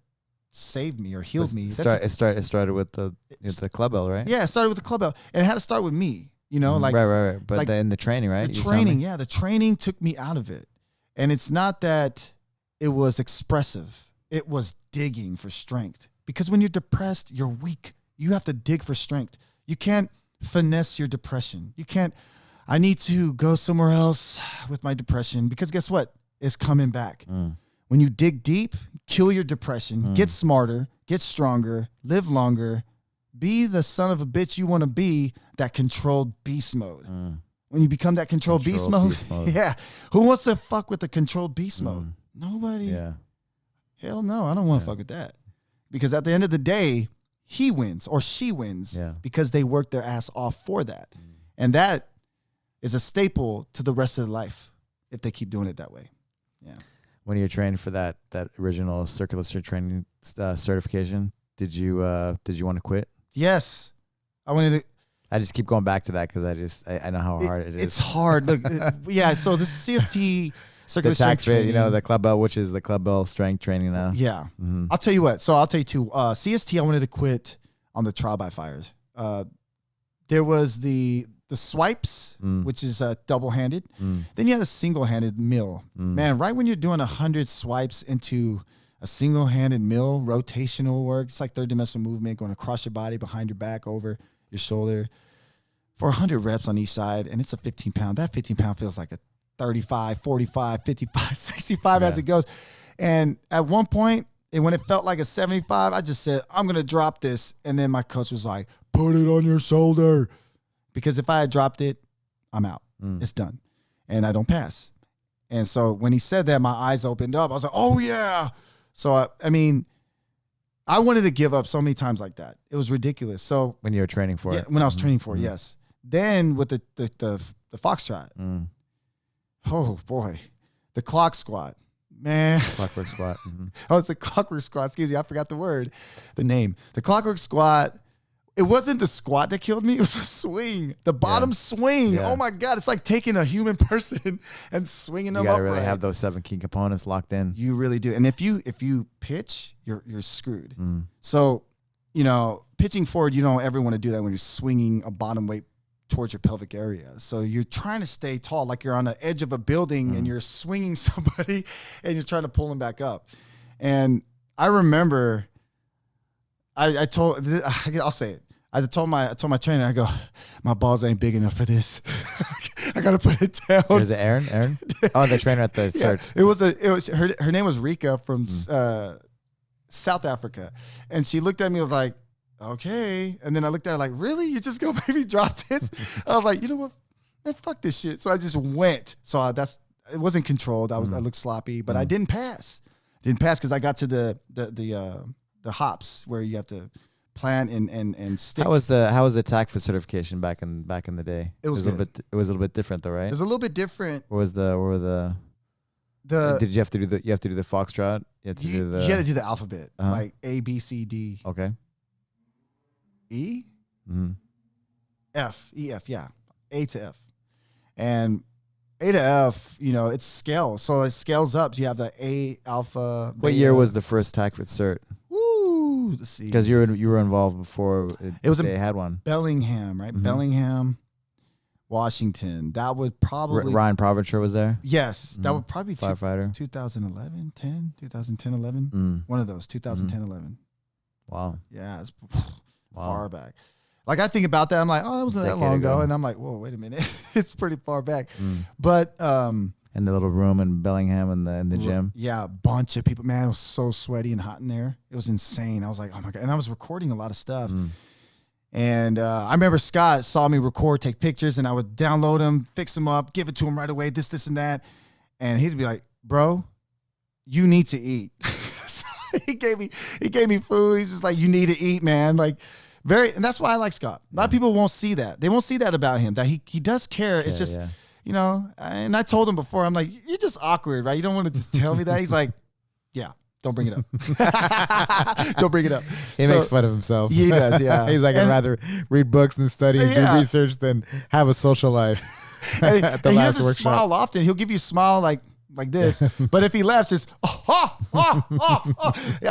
saved me or healed me. It started with the club bell, right? Yeah, it started with the club bell, and it had to start with me, you know, like right. But like, in the training, right? The training took me out of it, and it's not that it was expressive; it was digging for strength. Because when you're depressed, you're weak. You have to dig for strength. You can't finesse your depression. You can't, I need to go somewhere else with my depression, because guess what? It's coming back. When you dig deep, kill your depression, get smarter, get stronger, live longer, be the son of a bitch you want to be, that controlled beast mode. When you become that controlled beast mode, yeah. Who wants to fuck with the controlled beast mode? Nobody. Yeah. Hell no, I don't want to fuck with that. Because at the end of the day, he wins or she wins because they worked their ass off for that. And that is a staple to the rest of their life if they keep doing it that way. Yeah. When you're training for that original circular training certification, did you want to quit? Yes. I just keep going back to that because I know how hard it is. It's hard. Look, yeah. So the CST circular strength training, you know, the club bell, which is the club bell strength training now. Yeah. I'll tell you what. So I'll tell you too. CST, I wanted to quit on the trial by fires. There was the swipes, which is double-handed. Then you had a single-handed mill. Man, right when you're doing 100 swipes into a single-handed mill, rotational work, it's like third-dimensional movement going across your body, behind your back, over your shoulder, for 100 reps on each side, and it's a 15-pound. That 15-pound feels like a 35, 45, 55, 65 as it goes. And at one point, and when it felt like a 75, I just said, I'm going to drop this. And then my coach was like, put it on your shoulder. Because if I had dropped it, I'm out. It's done. And I don't pass. And so when he said that, my eyes opened up. I was like, oh, yeah. So, I mean, I wanted to give up so many times like that. It was ridiculous. So when you were training for it? When I was training for it, yes. Then with the foxtrot. Oh, boy. The clock squat. Man. Clockwork squat. Oh, it's the clockwork squat. Excuse me. I forgot the name. The clockwork squat. It wasn't the squat that killed me. It was the swing. The bottom swing. Yeah. Oh, my God. It's like taking a human person and swinging them up. You got to really have those 7 key components locked in. You really do. And if you pitch, you're screwed. So, you know, pitching forward, you don't ever want to do that when you're swinging a bottom weight towards your pelvic area. So you're trying to stay tall, like you're on the edge of a building and you're swinging somebody and you're trying to pull them back up. And I remember I'll say it. I told my trainer, I go, my balls ain't big enough for this. I gotta put it down. Is it Aaron? Aaron? Oh, the trainer at the Cert. It was her name was Rika from South Africa, and she looked at me and was like, okay. And then I looked at her like, really? You just gonna maybe drop this? I was like, you know what? Man, fuck this shit. So I just went. So it wasn't controlled. I looked sloppy, but I didn't pass. Didn't pass because I got to the hops where you have to plant and stick. How was the TACFIT certification back in the day? It was a little bit different though, right? It was a little bit different. Did you have to do the foxtrot? You had to do the alphabet, like A, B, C, D. Okay. E? Mm-hmm. F. E, F, yeah. A to F. And A to F, it's scale. So it scales up. So you have the A, alpha, What year was the first TACFIT cert? Woo! Let's see. Because you were involved before they had one. Bellingham, right? Mm-hmm. Bellingham, Washington. That would probably... Ryan Provencher was there? Yes. That would probably be firefighter. 2011, 2010, 11. One of those, 2010, 11. Wow. Yeah, it's far back. Like I think about that, I'm like, oh, that wasn't that long ago. And I'm like, whoa, wait a minute. It's pretty far back. But in the little room in Bellingham in the gym. Yeah, a bunch of people. Man, it was so sweaty and hot in there. It was insane. I was like, oh my God. And I was recording a lot of stuff. And I remember Scott saw me record, take pictures, and I would download them, fix them up, give it to him right away, this, and that. And he'd be like, bro, you need to eat. So he gave me food. He's just like, you need to eat, man. Like, and that's why I like Scott. A lot of people won't see that. They won't see that about him, that he does care. It's just, and I told him before, I'm like, you're just awkward, right? You don't want to just tell me that. He's like, yeah, don't bring it up. Don't bring it up. He makes fun of himself. He does, yeah. He's like, I'd rather read books and study and do research than have a social life. At the last workshop. Smile often. He'll give you a smile like this. But if he laughs, it's, I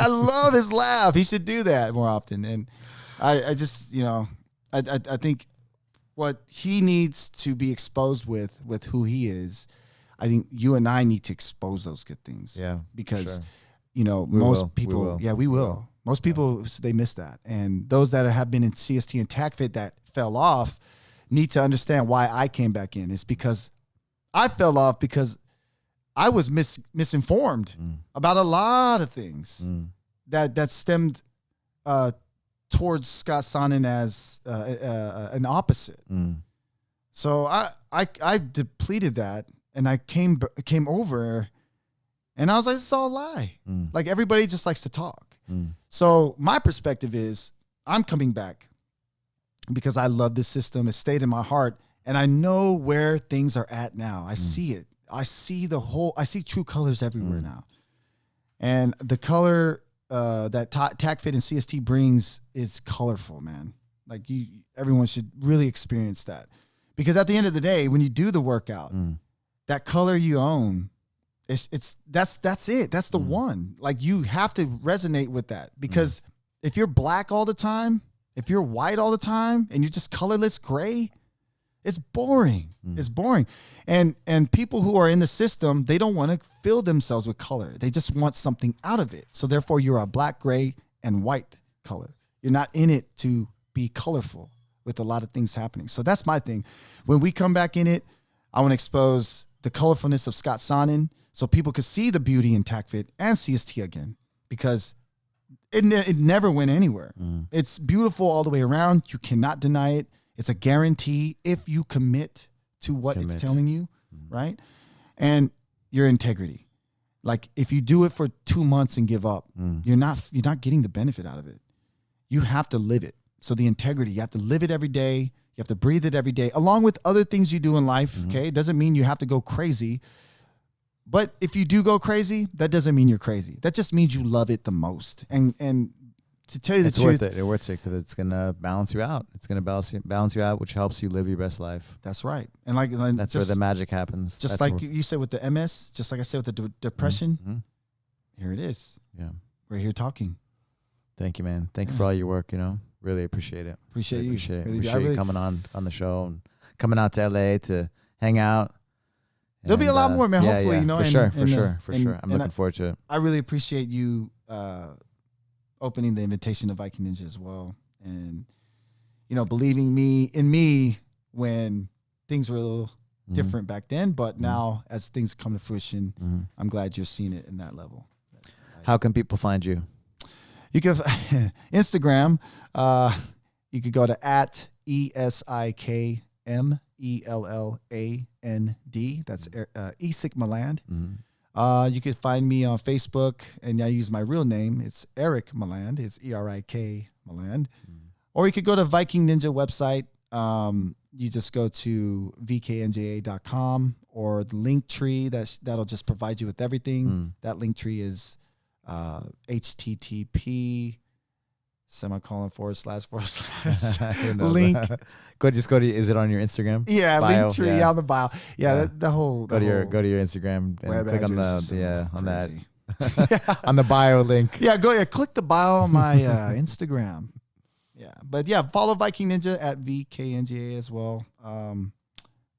love his laugh. He should do that more often. And I just, I think what he needs to be exposed with who he is, I think you and I need to expose those good things. Yeah. Because, most people, we will. Most people, they miss that. And those that have been in CST and TACFIT that fell off need to understand why I came back in. It's because I fell off because I was misinformed about a lot of things that stemmed towards Scott Sonnen as an opposite. So I depleted that, and I came over, and I was like, it's all a lie. Like everybody just likes to talk. So my perspective is I'm coming back because I love this system. It stayed in my heart, and I know where things are at now. I see it. I see true colors everywhere now. And the color that TACFIT and CST brings is colorful, man. Like everyone should really experience that. Because at the end of the day, when you do the workout, that color you own, that's it. That's the one. Like you have to resonate with that. Because if you're black all the time, if you're white all the time, and you're just colorless gray, it's boring. It's boring. And people who are in the system, they don't want to fill themselves with color. They just want something out of it. So therefore, you're a black, gray, and white color. You're not in it to be colorful with a lot of things happening. So that's my thing. When we come back in it, I want to expose the colorfulness of Scott Sonnen so people could see the beauty in TACFIT and CST again, because it never went anywhere. It's beautiful all the way around. You cannot deny it. It's a guarantee if you commit to what it's telling you, right? And your integrity. Like if you do it for 2 months and give up, you're not getting the benefit out of it. You have to live it. So the integrity, you have to live it every day. You have to breathe it every day, along with other things you do in life. Okay, it doesn't mean you have to go crazy. But if you do go crazy, that doesn't mean you're crazy. That just means you love it the most. And to tell you the truth, it's worth it because it's gonna balance you out. It's gonna balance you out, which helps you live your best life. That's right. And that's where the magic happens. Just like you said with the MS, just like I said with the depression. Here it is. Yeah, we're here talking. Thank you, man. Thank you for all your work. Really appreciate it. Appreciate you appreciate you coming on the show. And coming out to LA to hang out. There'll be a lot more, man. Hopefully, you know, for sure. I'm looking forward to it. I really appreciate you opening the invitation to Viking Ninja as well, and you know, believing in me when things were a little different back then, but now as things come to fruition, I'm glad you're seeing it in that level. How can people find you? You can Instagram. You could go to @ESIK MELLAND. That's Esik Melland. You can find me on Facebook, and I use my real name. It's Erik Melland. It's ERIK Melland. Or you could go to Viking Ninja website. You just go to vknja.com or the link tree. That'll just provide you with everything. That link tree is http:// link. Just go to. Is it on your Instagram? Yeah, bio? Link tree on the bio. Yeah, the whole. Go to your Instagram and click on the on that yeah. on the bio link. Yeah, click the bio on my Instagram. Yeah, but yeah, follow Viking Ninja at VKNGA as well.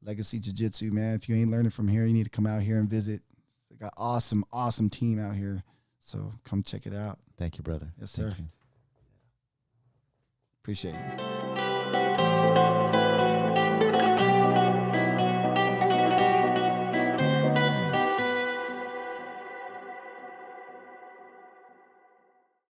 Legacy Jiu-Jitsu, man. If you ain't learning from here, you need to come out here and visit. They got awesome team out here. So come check it out. Thank you, brother. Yes, sir. Appreciate it.